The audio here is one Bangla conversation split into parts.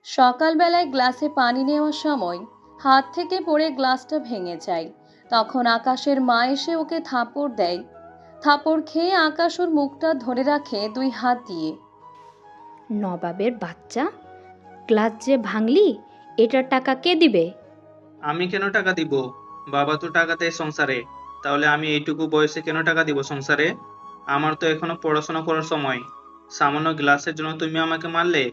সকালবেলায় গ্লাসে পানি নেওয়ার সময় হাত থেকে পড়ে গ্লাসটা ভেঙে যায়। তখন আকাশের মা এসে ওকে থাপড় দেয়। থাপড় খেয়ে আকাশ ওর মুখটা ধরে রাখে দুই হাত দিয়ে। নবাবের বাচ্চা, গ্লাস যে ভাঙলি, এটার টাকা কে দিবে? আমি কেন টাকা দিব? বাবা তো টাকা দেয় সংসারে। তাহলে আমি এইটুকু বয়সে কেন টাকা দিব সংসারে? আমার তো এখনো পড়াশোনা করার সময়। সামান্য গ্লাসের জন্য তুমি আমাকে মারলে?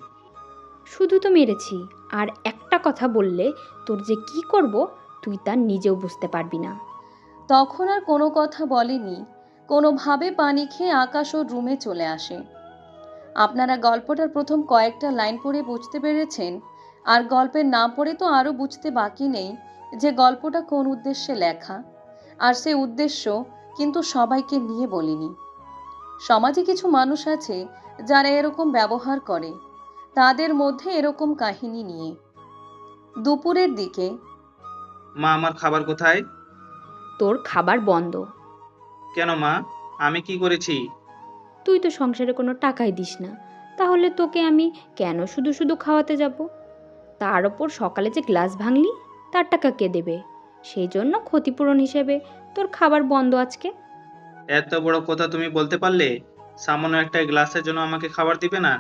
শুধু তো মেরেছি, আর একটা কথা বললে তোর যে কি করব তুই তা নিজেও বুঝতে পারবি না। তখন আর কোনো কথা বলেনি। কোনোভাবে পানি খেয়ে আকাশ ওর রুমে চলে আসে। আপনারা গল্পটার প্রথম কয়েকটা লাইন পড়ে বুঝতে পেরেছেন, আর গল্পের না পড়ে তো আরও বুঝতে বাকি নেই যে গল্পটা কোন উদ্দেশ্যে লেখা। আর সে উদ্দেশ্য কিন্তু সবাইকে নিয়ে বলিনি। সমাজে কিছু মানুষ আছে যারা এরকম ব্যবহার করে, তাদের মধ্যে এরকম কাহিনী নিয়ে। দুপুরের দিকে মা, আমার খাবার কোথায়? তোর খাবার বন্ধ। কেন মা? আমি কি করেছি? তুই তো সংসারে কোনো টাকাই দিস না, তাহলে তোকে আমি কেন শুধু শুধু খাওয়াতে যাব? তার ওপর সকালে যে গ্লাস ভাঙলি, তার টাকা কে দেবে? সেই জন্য ক্ষতিপূরণ হিসেবে তোর খাবার বন্ধ আজকে। এত বড় কথা তুমি বলতে পারলে? সামান্য একটা গ্লাসের জন্য আমাকে খাবার দিবে না?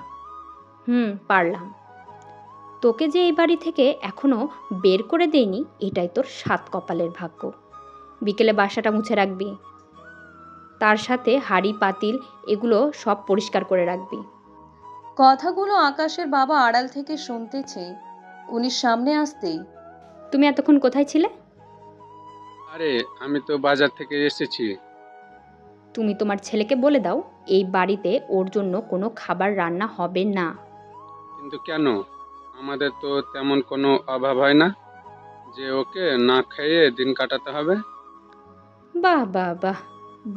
পারলাম। তোকে যে এই বাড়ি থেকে এখনো বের করে দেয়নি, এটাই তোর সাত কপালের ভাগ্য। বিকেলে বাসাটা মুছে রাখবি, তার সাথে হাঁড়ি পাতিল এগুলো সব পরিষ্কার করে রাখবি। কথাগুলো আকাশের বাবা আড়াল থেকে শুনতেছে। উনি সামনে আসতেই, তুমি এতক্ষণ কোথায় ছিলে? আরে, আমি তো বাজার থেকে এসেছি। তুমি তোমার ছেলেকে বলে দাও এই বাড়িতে ওর জন্য কোনো খাবার রান্না হবে না। কিন্তু কেন? আমাদের তো তেমন কোনো অভাব হয় না যে ওকে না খেয়ে দিন কাটাতে হবে। বাহ বাহ বাহ,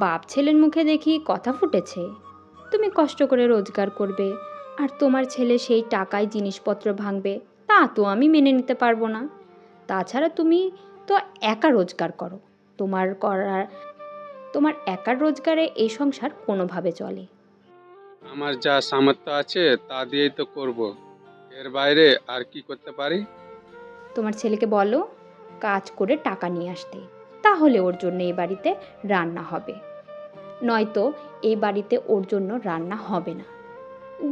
বাপ ছেলের মুখে দেখি কথা ফুটেছে। তুমি কষ্ট করে রোজগার করবে, আর তোমার ছেলে সেই টাকায় জিনিসপত্র ভাঙবে, তা তো আমি মেনে নিতে পারবো না। তাছাড়া তুমি তো একা রোজগার করো, তোমার করার তোমার একার রোজগারে এই সংসার কোনোভাবে চলে। আমার যা সামর্থ্য আছে তা দিয়েই তো করব। এর বাইরে আর কি করতে পারি? তোমার ছেলেকে বলো কাজ করে টাকা নিয়ে আসতে, তাহলে ওর জন্য এই বাড়িতে রান্না হবে। নয়তো এই বাড়িতে ওর জন্য রান্না হবে না।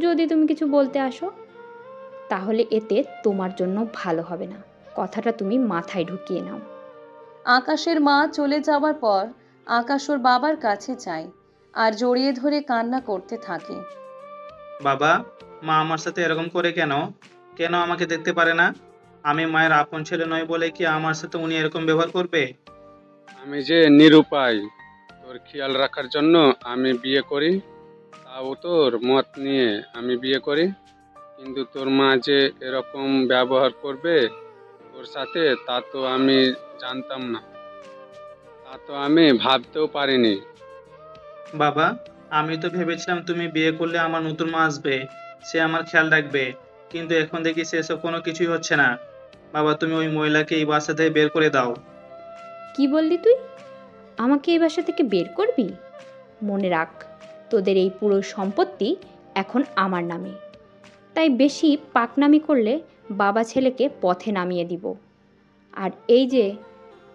যদি তুমি কিছু বলতে আসো, তাহলে এতে তোমার জন্য ভালো হবে না। কথাটা তুমি মাথায় ঢুকিয়ে নাও। আকাশের মা চলে যাওয়ার পর আকাশ ওর বাবার কাছে যায় আর জড়িয়ে ধরে কান্না করতে থাকে। বাবা, মা আমার সাথে এরকম করে কেন? কেন আমাকে দেখতে পারে না? আমি মায়ের আপন ছেলে নই বলে কি আমার সাথে উনি এরকম ব্যবহার করবে? আমি যে নিরুপায়, তোর খেয়াল রাখার জন্য আমি বিয়ে করি। তাও তোর মত নিয়ে আমি বিয়ে করি, কিন্তু তোর মা যে এরকম ব্যবহার করবে তোর সাথে তা তো আমি জানতাম না, তা তো আমি ভাবতেও পারিনি। বাবা, আমি তো ভেবেছিলাম তুমি বিয়ে করলে আমার নতুন মা আসবে, সে আমার খেয়াল রাখবে। কিন্তু এখন দেখি সেসব কোনো কিছুই হচ্ছে না। বাবা, তুমি ওই মহিলাকে এই বাসা থেকে বের করে দাও। কি বললি তুই? আমাকে এই বাসা থেকে বের করবি? মনে রাখ, তোদের এই পুরো সম্পত্তি এখন আমার নামে। তাই বেশি পাকনামি করলে বাবা ছেলেকে পথে নামিয়ে দিব। আর এই যে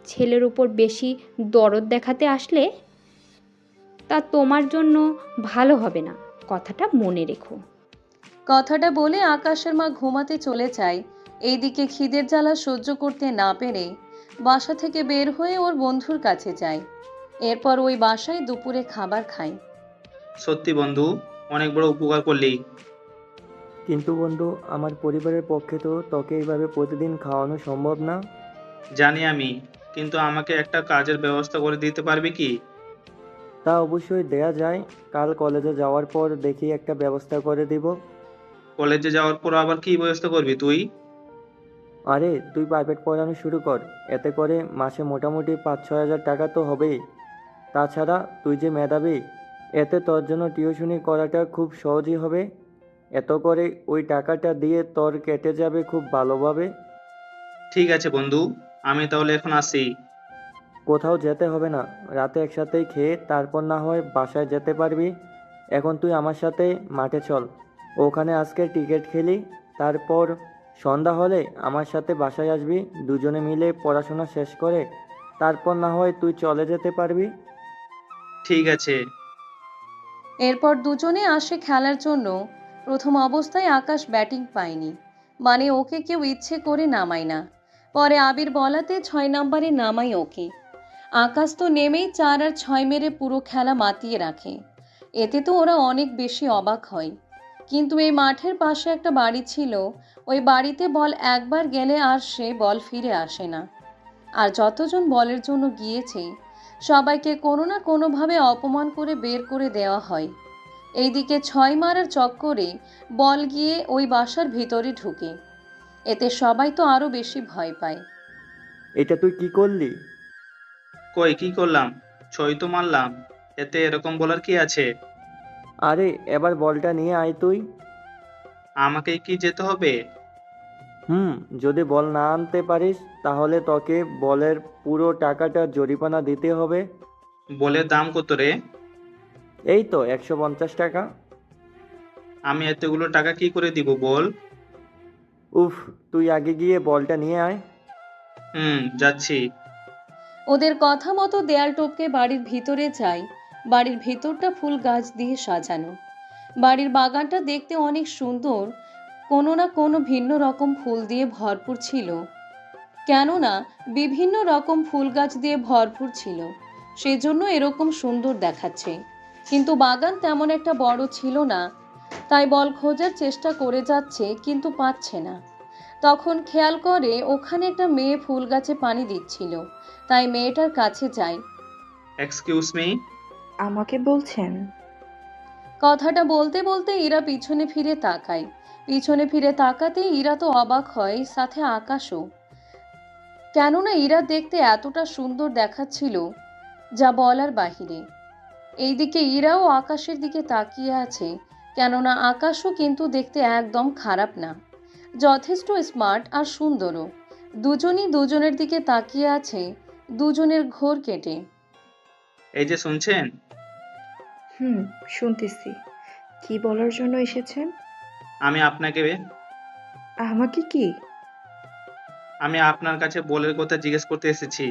ছেলের উপর বেশি দরদ দেখাতে আসলে, তা তোমার জন্য ভালো হবে না, কথাটা মনে রেখো। কথাটা বলে আকাশের মা ঘুমাতে চলে যায়। এইদিকে খিদের জ্বালা সহ্য করতে না পেরে বাসা থেকে বের হয়ে ওর বন্ধুর কাছে যায়। এরপর ওই বাসায় দুপুরে খাবার খায়। সত্যি বন্ধু, অনেক বড় উপকার করলি। কিন্তু বন্ধু, আমার পরিবারের পক্ষে তো তোকে এইভাবে প্রতিদিন খাওয়ানো সম্ভব না। জানি আমি, কিন্তু আমাকে একটা কাজের ব্যবস্থা করে দিতে পারবি কি? তা অবশ্যই দেয়া যায়। কাল কলেজে যাওয়ার পর দেখি একটা ব্যবস্থা করে দিব। কলেজে যাওয়ার পর আবার কি ব্যবস্থা করবি তুই? আরে, তুই প্রাইভেট পড়ানো শুরু কর, এতে করে মাসে মোটামুটি 5-6 হাজার টাকা তো হবেই। তাছাড়া তুই যে মেধাবী, এতে তোর জন্য টিউশনি করাটা খুব সহজই হবে। এত করে ওই টাকাটা দিয়ে তোর কেটে যাবে খুব ভালোভাবে। ঠিক আছে বন্ধু, আমি তাহলে এখন আসি। কোথাও যেতে হবে না, রাতে একসাথেই খেয়ে তারপর না হয় বাসায় যেতে পারবি। এখন তুই আমার সাথে মাঠে চল, ওখানে আজকে ক্রিকেট খেলি, তারপর সন্ধ্যা হলে আমার সাথে বাসায় আসবি, দুজনে মিলে পড়াশোনা শেষ করে তারপর না হয় তুই চলে যেতে পারবি। ঠিক আছে। এরপর দুজনে আসে খেলার জন্য। প্রথম অবস্থায় আকাশ ব্যাটিং পায়নি, মানে ওকে কেউ ইচ্ছে করে নামায় না। পরে আবির বলাতে 6 নম্বরে নামায় ওকে। আকাশ তো নেমেই 4 আর 6 মেরে পুরো খেলা মাতিয়ে রাখে। এতে তো ওরা অনেক বেশি অবাক হয়। কিন্তু এই মাঠের পাশে একটা বাড়ি ছিল, ওই বাড়িতে বল একবার গেলে আর সে বল ফিরে আসে না। আর যতজন বলের জন্য গিয়েছে সবাইকে কোনো না কোনোভাবে অপমান করে বের করে দেওয়া হয়। এইদিকে 6 মারার চক্করে বল গিয়ে ওই বাসার ভিতরে ঢুকে। এতে সবাই তো আরো বেশি ভয় পায়। এটা তুই কি করলি? কই কি করলাম? 6 তো মারলাম, এতে এরকম বলার কি আছে? আরে এবার বলটা নিয়ে আয় তুই। আমাকে কি যেতে হবে? হুম, যদি বল না আনতে পারিস তাহলে তোকে বলের পুরো টাকাটা জরিমানা দিতে হবে। বলের দাম কত রে? এই তো 150 টাকা। আমি এতগুলো টাকা কি করে দিব বল? উফ, তুই আগে গিয়ে বলটা নিয়ে আয়। যাচ্ছি। ওদের কথা মতো দেয়াল টপকে বাড়ির ভিতরে যায়। বাড়ির ভিতরটা ফুল গাছ দিয়ে সাজানো। বাড়ির বাগানটা দেখতে অনেক সুন্দর, কোনো না কোনো ভিন্ন রকম ফুল দিয়ে ভরপুর ছিল। কেননা বিভিন্ন রকম ফুল গাছ দিয়ে ভরপুর ছিল, সেজন্য এরকম সুন্দর দেখাচ্ছে। কিন্তু বাগান তেমন একটা বড় ছিল না, তাই বল খোঁজার চেষ্টা করে যাচ্ছে কিন্তু পাচ্ছে না। তখন খেয়াল করে ওখানে একটা মেয়ে ফুল গাছে পানি দিচ্ছিল, তাই মেয়েটার কাছে যায়। Excuse me. আমাকে বলছেন? কথাটা বলতে বলতে ইরা পিছনে ফিরে তাকায়। পিছনে ফিরে তাকাতেই ইরা তো অবাক হয়, সাথে আকাশও। কেননা ইরা দেখতে এতটা সুন্দর দেখাচ্ছিল যা বলার বাহিরে। এইদিকে ইরাও আকাশের দিকে তাকিয়ে আছে, কেননা আকাশও কিন্তু দেখতে একদম খারাপ না, যথেষ্ট স্মার্ট আর সুন্দরও। দুজনই দুজনের দিকে তাকিয়ে আছে, দুজনের ঘোর কেটে। এই যে শুনছেন? হুম, শুনতেছি। কি বলার জন্য এসেছেন? আমি আপনাকে আমাকে কি? আমি আপনার কাছে বলের কথা জিজ্ঞেস করতে এসেছি।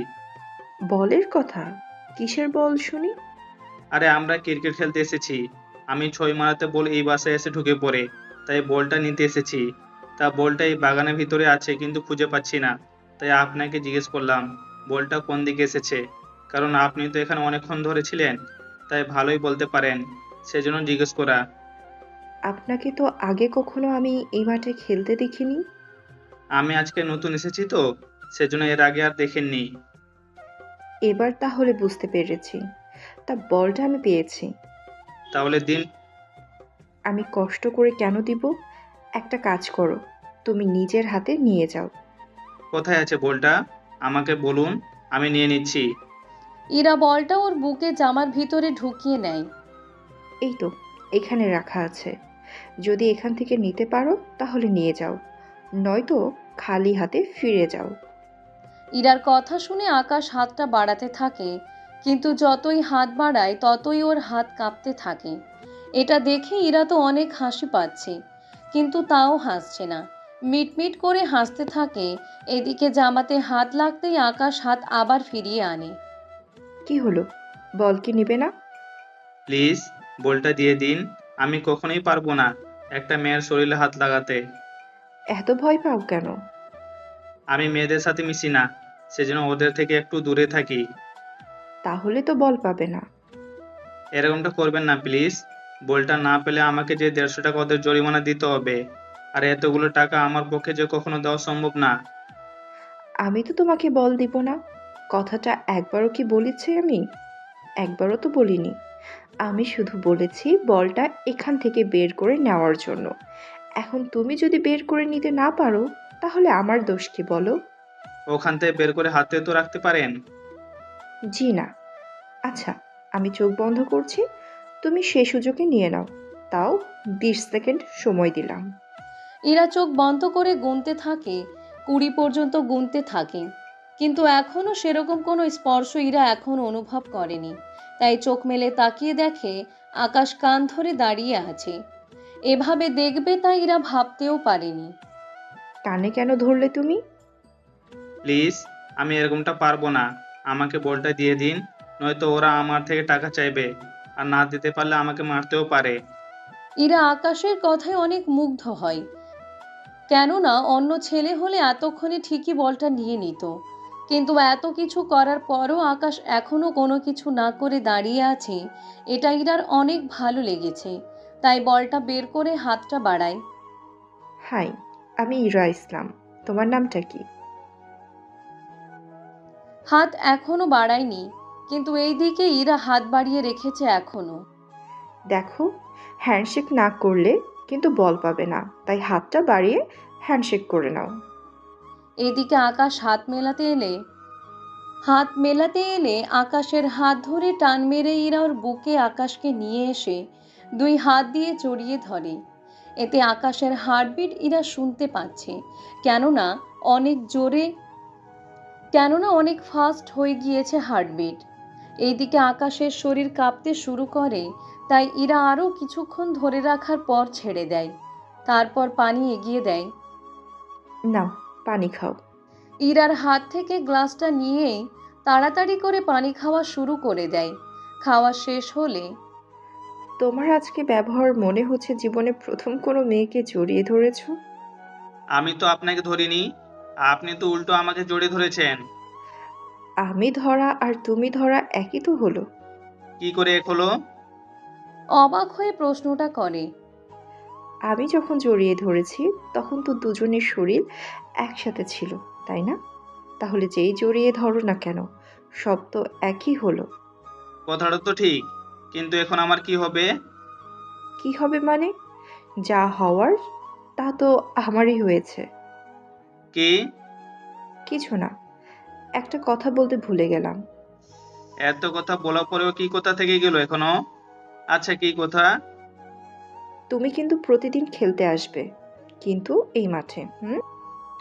বলের কথা? কিসের বল শুনি? আরে আমরা ক্রিকেট খেলতে এসেছি। আমি 6 মারাতে বল এই বাসায় এসে ঢুকে পড়ে, তাই বলটা নিতে এসেছি। তা বলটা এই বাগানের ভিতরে আছে কিন্তু খুঁজে পাচ্ছি না, তাই আপনাকে জিজ্ঞেস করলাম বলটা কোন দিকে এসেছে। কারণ আপনি তো এখানে অনেকক্ষণ ধরে ছিলেন, তাই ভালোই বলতে পারেন, সেজন্য জিজ্ঞেস করা। আপনাকে তো আগে কখনো আমি এই মাঠে খেলতে দেখিনি। আমি আজকে নতুন এসেছি তো, সেজন্য এর আগে আর দেখেননি। এবার তাহলে বুঝতে পেরেছি। তা বলটা আমি পেয়েছি। তাহলে দিন। আমি কষ্ট করে কেন দিব? একটা কাজ করো, তুমি নিজের হাতে নিয়ে যাও। কোথায় আছে বলটা? আমাকে বলুন, আমি নিয়ে নিচ্ছি। ইরা বলটা ওর বুকে জামার ভিতরে ঢুকিয়ে নেয়। এই তো, এখানে রাখা আছে। যদি এখান থেকে নিতে পারো তাহলে নিয়ে যাও, নয়তো খালি হাতে ফিরে যাও। ইরার কথা শুনে আকাশ হাতটা বাড়াতে থাকে, কিন্তু যতই হাত বাড়ায় ততই ওর হাত কাঁপতে থাকে। এটা দেখে ইরা তো অনেক হাসি পাচ্ছে, কিন্তু তাও হাসছে না, মিটমিট করে হাসতে থাকে। এদিকে জামাতে হাত লাগতেই আকাশ হাত আবার ফিরিয়ে আনে। কি হলো, বল কি নিবে না? প্লিজ, বলটা দিয়ে দিন। আমি কখনোই পারবো না একটা মেয়ের শরীরে হাত লাগাতে। এত ভয় পাও কেন? আমি মেয়েদের সাথে মিশি না, সেজন্য ওদের থেকে একটু দূরে থাকি। তাহলে তো বল পাবে না। এরকমটা করবেন না প্লিজ। বলটা না পেলে আমাকে যে 150 টাকা ওদের জরিমানা দিতে হবে, আর এতগুলো টাকা আমার পক্ষে যে কখনো দেওয়া সম্ভব না। আমি তো তোমাকে বল দিব না, কথাটা একবারও কি বলেছি আমি? একবারও তো বলিনি। আমি শুধু বলেছি বলটা এখান থেকে বের করে নেওয়ার জন্য। এখন তুমি যদি বের করে নিতে না পারো তাহলে আমার দোষ কি বলো? ওখান থেকে বের করে হাতে তো রাখতে পারেন। জি না। আচ্ছা, আমি চোখ বন্ধ করছি, তুমি সে সুযোগে নিয়ে নাও। তাও 20 সেকেন্ড সময় দিলাম। ইরা চোখ বন্ধ করে গুনতে থাকে, 20 পর্যন্ত গুনতে থাকে, কিন্তু এখনো সেরকম কোনো স্পর্শ ইরা এখন অনুভব করেনি। তাই চোখ মেলে তাকিয়ে দেখে আকাশ কান ধরে দাঁড়িয়ে আছে। এভাবে দেখবে তাই ইরা ভাবতেও পারেনি। কানে কেন ধরলে তুমি? প্লিজ, আমি এরকমটা পারবো না। আমাকে বলটা দিয়ে দিন, নয়তো ওরা আমার থেকে টাকা চাইবে, আর না দিতে পারলে আমাকে মারতেও পারে। ইরা আকাশের কথায় অনেক মুগ্ধ হয়, কেননা অন্য ছেলে হলে এতক্ষণে ঠিকই বলটা নিয়ে নিত। কিন্তু এত কিছু করার পরও আকাশ এখনো কোনো কিছু না করে দাঁড়িয়ে আছে, এটা ইরার অনেক ভালো লেগেছে। তাই বলটা বের করে হাতটা বাড়ায়। হাই, আমি ইরা ইসলাম। তোমার নামটা কি? হাত এখনো বাড়ায়নি, কিন্তু এই দিকে ইরা হাত বাড়িয়ে রেখেছে এখনো। দেখো, হ্যান্ডশেক না করলে কিন্তু বল পাবে না, তাই হাতটা বাড়িয়ে হ্যান্ডশেক করে নাও। এদিকে আকাশ হাত মেলাতে এলে আকাশের হাত ধরে টান মেরে ইরা ওর বুকে আকাশকে নিয়ে এসে দুই হাত দিয়ে জড়িয়ে ধরে। এতে আকাশের হার্টবিট ইরা শুনতে পাচ্ছে, কেননা অনেক জোরে কেননা অনেক ফাস্ট হয়ে গিয়েছে হার্টবিট। এইদিকে আকাশের শরীর কাঁপতে শুরু করে, তাই ইরা আরও কিছুক্ষণ ধরে রাখার পর ছেড়ে দেয়। তারপর পানি এগিয়ে দেয়। নাও, পানি খাও। ইরার হাত থেকে গ্লাসটা নিয়েই তাড়াতাড়ি করে পানি খাওয়া শুরু করে দেয়। খাওয়া শেষ হলে তোমার আজকে ব্যবহার মনে হচ্ছে জীবনে প্রথম কোনো মেয়েকে জড়িয়ে ধরেছো। আমি তো আপনাকে ধরিনি, আপনি তো উল্টো আমাকে জড়িয়ে ধরেছেন। আমি ধরা আর তুমি ধরা একই তো হলো। কি করে এক হলো? অবাক হয়ে প্রশ্নটা করে। আমি যখন জড়িয়ে ধরেছি তখন তো দুজনের শরীর একসাথে ছিল, তাই না? তাহলে যেই জড়িয়ে ধরো না কেন, সব তো একই হলো। কথাটা তো ঠিক, কিন্তু এখন আমার কি হবে? কি হবে মানে? যা হওয়ার তা তো আমারই হয়েছে। কি? কিছু না, একটা কথা বলতে ভুলে গেলাম। এত কথা বলার পরেও কি কথা থেকে গেল এখনো? আচ্ছা, কি কথা? তুমি কিন্তু প্রতিদিন খেলতে আসবে, কিন্তু এই মাঠে।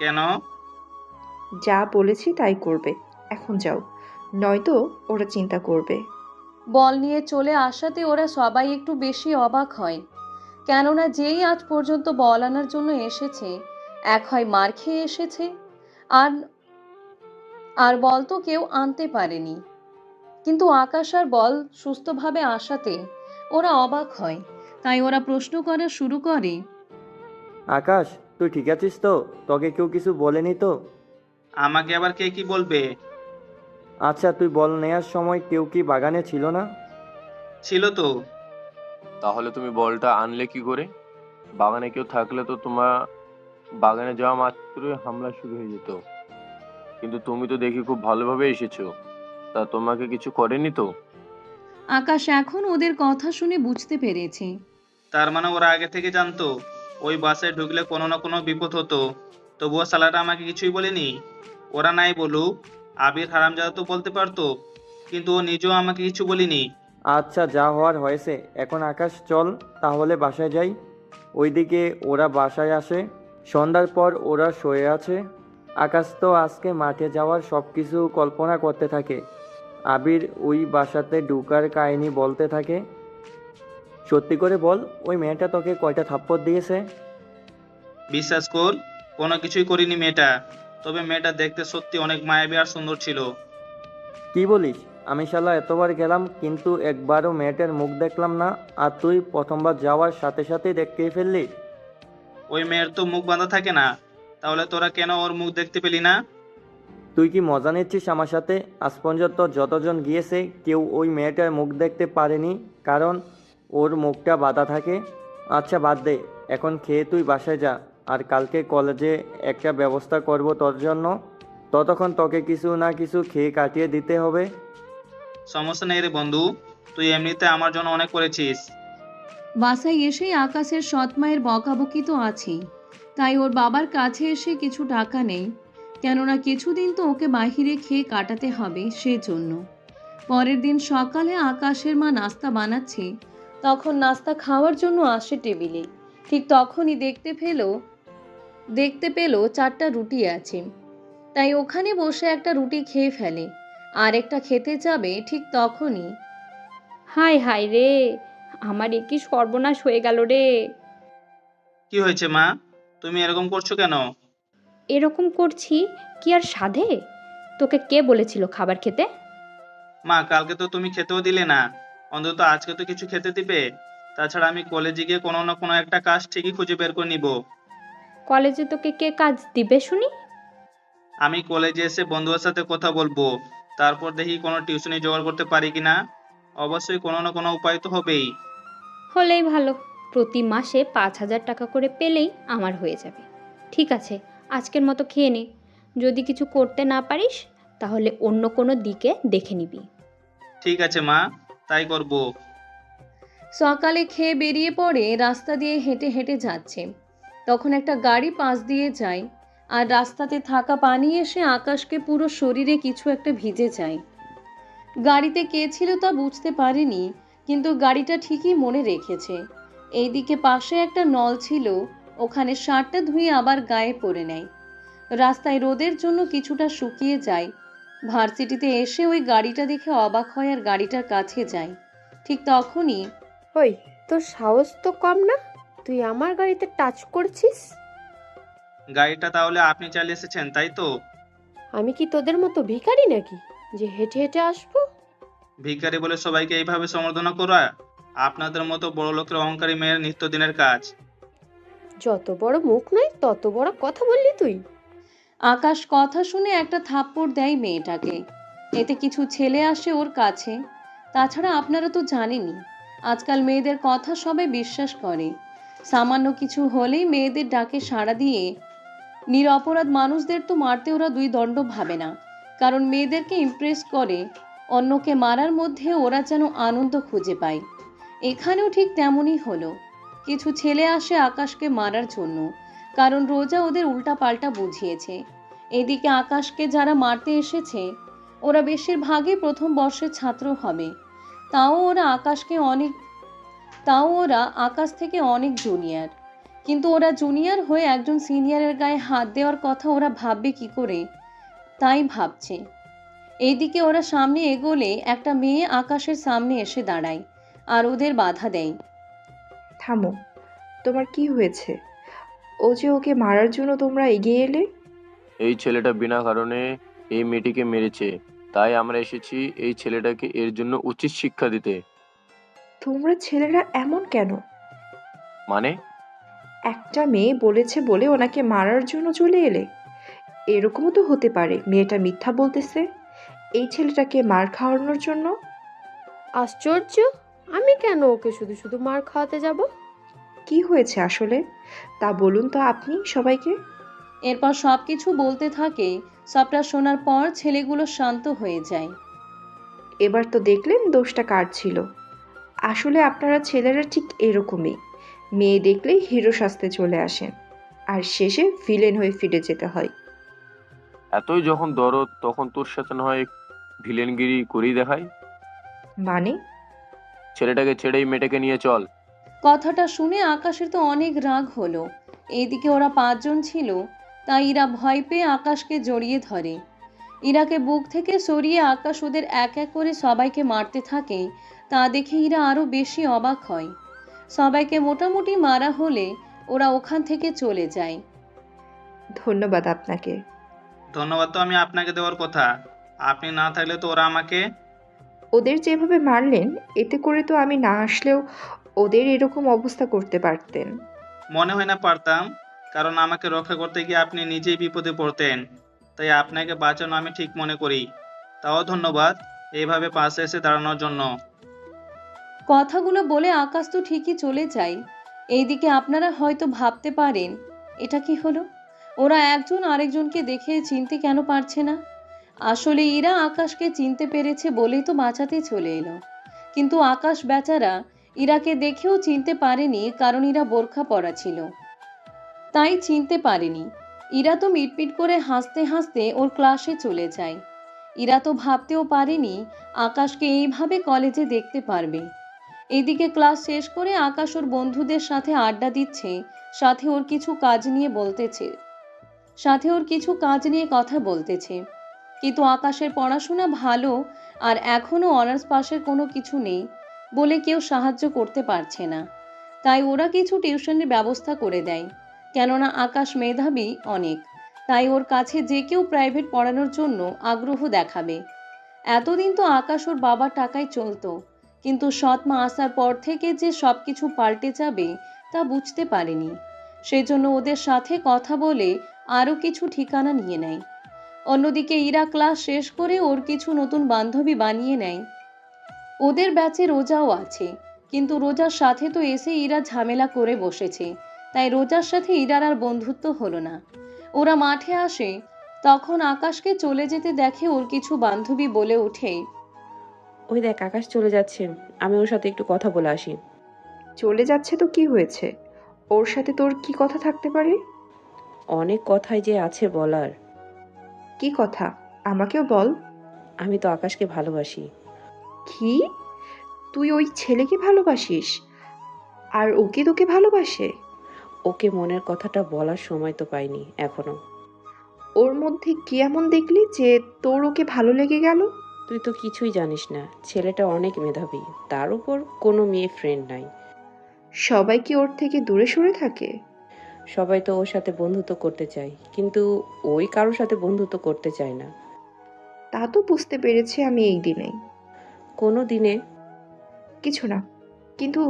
কেন? যা বলেছি তাই করবে। এখন যাও, নয়তো ওরা চিন্তা করবে। বল নিয়ে চলে আসাতে ওরা সবাই একটু বেশি অবাক হয়, কেননা যেই আজ পর্যন্ত বল আনার জন্য এসেছে, এক হয় মার খেয়ে এসেছে, আর আর বল তো কেউ আনতে পারেনি। কিন্তু আকাশ আর বল সুস্থভাবে আসাতে ওরা অবাক হয়, তাই ওরা প্রশ্ন করা শুরু করে। আকাশ, তুই ঠিক আছিস তো? তোকে কেউ কিছু বলেনি তো? আমাকে আবার কে কি বলবে? আচ্ছা, তুই বল নেয়ার সময় কেউ কি বাগানে ছিল না? ছিল তো। তাহলে তুমি বলটা আনলে কি করে? বাগানে কেউ থাকলে তো তোমার বাগানে যাওয়া মাত্রই হামলা শুরু হয়ে যেত। কিন্তু তুমি তো দেখি খুব ভালোভাবে এসেছো। তা তোমাকে কিছু করেনি তো? আকাশ এখন ওদের কথা শুনে বুঝতে পেরেছে। তার মানে ওরা আগে থেকে জানতো ওই বাসে ঢুকলে কোনো না কোনো বিপদ হতো, তবুও সালারা আমাকে কিছুই বলেনি। ওরা নাই বলুক, আবির হারামজাদা তো বলতে পারতো, কিন্তু ও নিজেও আমাকে কিছু বলেনি। আচ্ছা, যা হওয়ার হয়েছে। এখন আকাশ চল, তাহলে বাসায় যাই। ওইদিকে ওরা বাসায় আসে। সন্ধ্যার পর ওরা শুয়ে আছে। আকাশ তো আজকে মাঠে যাওয়ার সব কিছু কল্পনা করতে থাকে। আবির ওই বাসাতে ঢুকার কাহিনী বলতে থাকে। সত্যি করে বল, ওই মেয়েটা তোকে কয়টা থাপ্পড় দিয়েছে? বিশ্বাস কর, কোনো কিছুই করিনি মেয়েটা। তবে মেয়েটা দেখতে সত্যি অনেক মায়াবী আর সুন্দর ছিল। কি বলিস? আমি শালা এতবার গেলাম কিন্তু একবারও মেয়েটার মুখ দেখলাম না, আর তুই প্রথমবার যাওয়ার সাথে সাথেই দেখতেই ফেললি? ওই মেয়ের তো মুখ বাঁধা থাকে না, তাহলে তোরা কেন ওর মুখ দেখতে পেলি না? তুই কি মজা নিচ্ছিস আমার সাথে? আজ পর্যন্ত যতজন গিয়েছে কেউ ওই মেয়েটার মুখ দেখতে পারেনি, কারণ ওর মুখটা বাঁধা থাকে। আচ্ছা বাদ দে, এখন খেয়ে তুই বাসায় যা। আর কালকে কলেজে একটা ব্যবস্থা করব তোর জন্য। ততক্ষণ তোকে কিছু না কিছু খেয়ে কাটিয়ে দিতে হবে। সমস্যা নেই রে বন্ধু, তুই এমনিতে আমার জন্য অনেক করেছিস। বাসায় এসেই আকাশের সৎ মায়ের বকাবকি তো আছেই, তাই ওর বাবার কাছে এসে কিছু টাকা নেই, কেননা কিছুদিন তো ওকে বাহিরে খেয়ে কাটাতে হবে সেজন্য। পরের দিন সকালে আকাশের মা নাস্তা বানাচ্ছে, তখন নাস্তা খাওয়ার জন্য আসে টেবিলে। ঠিক তখনই দেখতে পেল 4টা রুটি আছে, তাই ওখানে বসে একটা রুটি খেয়ে ফেলে। আর একটা খেতে যাবে ঠিক তখনই হায় হায় রে, আমার এ কি সর্বনাশ হয়ে গেল রে। কি হয়েছে মা? তুমি এরকম করছো কেন? এরকম করছি কি আর সাধে? তোকে কে বলেছিল খাবার খেতে? মা, কালকে তো তুমি খেতেও দিলে না, অন্তত আজকে তো কিছু খেতে দিবে। তাছাড়া আমি কলেজে গিয়ে কোনো না কোনো একটা কাজ ঠিকই খুঁজে বের করে নিব। কলেজে তোকে কে কাজ দিবে শুনি? আমি কলেজে এসে বন্ধুদের সাথে কথা বলবো, তারপর দেখি কোনো টিউশনি জোগাড় করতে পারি কিনা। অবশ্যই কোনো না কোনো উপায় তো হবেই। হলেই ভালো। প্রতি মাসে 5,000 টাকা করে পেলেই আমার হয়ে যাবে। ঠিক আছে, আজকের মতো খেয়ে নে। যদি কিছু করতে না পারিস তাহলে অন্য কোনো দিকে দেখে নিবি। ঠিক আছে মা, তাই করব। সকালে খেয়ে বেরিয়ে পড়ে রাস্তা দিয়ে হেঁটে হেঁটে যাচ্ছে, তখন একটা গাড়ি পাশ দিয়ে যায়, আর রাস্তাতে থাকা পানি এসে আকাশকে পুরো শরীরে কিছু একটা ভিজে যায়। গাড়িতে কে ছিল তা বুঝতে পারেনি, কিন্তু গাড়িটা ঠিকই মনে রেখেছে। এইদিকে পাশে একটা নল ছিল, ওখানে শার্টটা ধুয়ে আবার গায়ে পরে নেয়। রাস্তায় রোদের জন্য কিছুটা শুকিয়ে যায়। ভার্সিটিতে এসে ওই গাড়িটা দেখে অবাক হয় আর গাড়িটার কাছে যায়। ঠিক তখনই ওই, তোর সাহস তো কম না, তুই আমার গাড়িতে টাচ করছিস? গাড়িটা তাহলে আপনি চালিয়ে এসেছেন, তাই তো? আমি কি তোদের মতো ভিখারি নাকি যে হেঁটে হেঁটে আসবো? ভিখারি বলে সবাইকে এইভাবে সম্বোধনা করা আপনাদের মতো বড় লোকের অহংকারী মেয়ের নিত্যদিনের কাজ। যত বড় মুখ নয় তত বড় কথা বললি তুই। আকাশ কথা শুনে একটা থাপ্পড় দেয় মেয়েটাকে। এতে কিছু ছেলে আসে ওর কাছে। তাছাড়া আপনারা তো জানেনই, আজকাল মেয়েদের কথা সবাই বিশ্বাস করে। সামান্য কিছু হলেই মেয়েদের ডাকে সাড়া দিয়ে নিরপরাধ মানুষদের তো মারতে ওরা দুই দণ্ড ভাবে না, কারণ মেয়েদেরকে ইমপ্রেস করে। অন্যকে মারার মধ্যে ওরা যেন আনন্দ খুঁজে পায়। এখানেও ঠিক তেমনই হলো। কিছু ছেলে আসে আকাশকে মারার জন্য, কারণ রোজা ওদের উল্টাপাল্টা বুঝিয়েছে। এদিকে আকাশকে যারা মারতে এসেছে ওরা বেশিরভাগই প্রথম বর্ষের ছাত্র হবে। তাও ওরা আকাশ থেকে অনেক জুনিয়র। কিন্তু ওরা জুনিয়র হয়ে একজন সিনিয়রের গায়ে হাত দেওয়ার কথা ওরা ভাববে কি করে, তাই ভাবছে। এইদিকে ওরা সামনে এগোলে একটা মেয়ে আকাশের সামনে এসে দাঁড়ায় আর ওদের বাধা দেয়। থামো, তোমার কি হয়েছে? ও যে ওকে মারার জন্য তোমরা এগিয়ে এলে। এই ছেলেটা বিনা কারণে এই মেয়েটিকে মেরেছে, তাই আমরা এসেছি এই ছেলেটাকে এর জন্য উচিত শিক্ষা দিতে। তোমরা ছেলেরা এমন কেন? মানে? একটা মেয়ে বলেছে বলে ওনাকে মারার জন্য চলে এলে? এরকমও তো হতে পারে মেয়েটা মিথ্যা বলতেছে এই ছেলেটাকে মার খাওয়ানোর জন্য। আশ্চর্য, আমি কেন ওকে শুধু শুধু মার খাওয়াতে যাব? কি হয়েছে আসলে তা বলুন তো আপনি সবাইকে। এরপর সব কিছু বলতে থাকে। সবটা শোনার পর ছেলেগুলো শান্ত হয়ে যায়। এবার তো দেখলেন দোষটা কার ছিল। আসলে আপনারা ছেলেরা ঠিক এরকমই, মেয়ে দেখলেই হিরো সাজতে চলে আসেন, আর শেষে ভিলেন হয়ে ফিরে যেতে হয়। এতই যখন দরদ তখন তোর সাথে না হয় ভিলেনগিরি করেই দেখাই। মানে? ছেলেটাকে ছেড়ে এই মেয়েটাকে নিয়ে চল। কথাটা শুনে আকাশের তো অনেক রাগ হলো। এইদিকে ওরা 5 জন ছিল, তাই ইরা ভয় পেয়ে আকাশকে জড়িয়ে ধরে। ইরাকে বুক থেকে সরিয়ে আকাশ ওদের এক এক করে সবাইকে মারতে থাকে। তা দেখে ইরা আরো বেশি অবাক হয়। সবাইকে মোটামুটি মারা হলে ওরা ওখান থেকে চলে যায়। ধন্যবাদ আপনাকে। ধন্যবাদ তো আমি আপনাকে দেওয়ার কথা, আপনি না থাকলে তো ওরা আমাকে। ওদের যেভাবে মারলেন এতে করে তো আমি না আসলেও ওদের এরকম অবস্থা করতে পারতেন। মনে হয় না পারতাম, কারণ আমাকে রক্ষা করতে গিয়ে আপনি নিজেই বিপদে পড়তেন, তাই আপনাকে বাঁচানো আমি ঠিক মনে করি। তাও ধন্যবাদ এইভাবে পাশে এসে দাঁড়ানোর জন্য। কথাগুলো বলে আকাশ তো ঠিকই চলে যায়। এইদিকে আপনারা হয়তো ভাবতে পারেন, এটা কি হলো? ওরা একজন আরেকজনকে দেখে চিনতে কেন পারছে না? আসলে ইরা আকাশকে চিনতে পেরেছে বলেই তো বাঁচাতে চলে এলো। কিন্তু আকাশ বেচারা ইরাকে দেখেও চিনতে পারেনি, কারণ ইরা বোরখা পরা ছিল, তাই চিনতে পারেনি। ইরা তো মিটমিট করে হাসতে হাসতে ওর ক্লাসে চলে যায়। ইরা তো ভাবতেও পারেনি আকাশকে এইভাবে কলেজে দেখতে পারবে। এদিকে ক্লাস শেষ করে আকাশ ওর বন্ধুদের সাথে আড্ডা দিচ্ছে, সাথে ওর কিছু কাজ নিয়ে কথা বলতেছে। কিন্তু আকাশের পড়াশোনা ভালো, আর এখনো অনার্স পাশের কোনো কিছু নেই, বলে কেউ সাহায্য করতে পারছে না। তাই ওরা কিছু টিউশনের ব্যবস্থা করে দেয়। কেননা আকাশ মেধাবী অনেক, তাই ওর কাছে যে কেউ প্রাইভেট পড়ানোর জন্য আগ্রহ দেখাবে। এতদিন তো আকাশ ওর বাবার টাকায় চলতো, কিন্তু সৎ মা আসার পর থেকে যে সব কিছু পাল্টে যাবে তা বুঝতে পারেনি। সেজন্য ওদের সাথে কথা বলে আরও কিছু ঠিকানা নিয়ে নেয়। অন্যদিকে ইরা ক্লাস শেষ করে ওর কিছু নতুন বান্ধবী বানিয়ে নেয়। ওদের ব্যাচে রোজাও আছে, কিন্তু রোজার সাথে তো এসে ইরা ঝামেলা করে বসেছে, তাই রোজার সাথে ইরার আর বন্ধুত্ব হলো না। ওরা মাঠে আসে, তখন আকাশকে চলে যেতে দেখে ওর কিছু বান্ধবী বলে ওঠে, ওই দেখ আকাশ চলে যাচ্ছে, আমি ওর সাথে একটু কথা বলে আসি। চলে যাচ্ছে তো কি হয়েছে? ওর সাথে তোর কি কথা থাকতে পারে? অনেক কথাই যে আছে বলার। কি কথা? আমাকেও বল। আমি তো আকাশকে ভালোবাসি। কি? তুই ওই ছেলেকে ভালোবাসিস? আর ওকে তোকে ভালোবাসে? ওকে মনের কথাটা বলার সময় তো পাইনি এখনো। ওর মধ্যে কি এমন দেখলি যে তোর ওকে ভালো লেগে গেল? তুই তো কিছুই জানিস না, ছেলেটা অনেক মেধাবী, তার উপর কোনো মেয়ে ফ্রেন্ড নাই। সবাই কি ওর থেকে দূরে সরে থাকে? সবাই তো ওর সাথে বন্ধুত্ব করতে চায়, কিন্তু ওই কারোর সাথে বন্ধুত্ব করতে চায় না। তা তো বুঝতে পেরেছি আমি এই দিনেই। কোনো দিনে? কিছু না, কিন্তু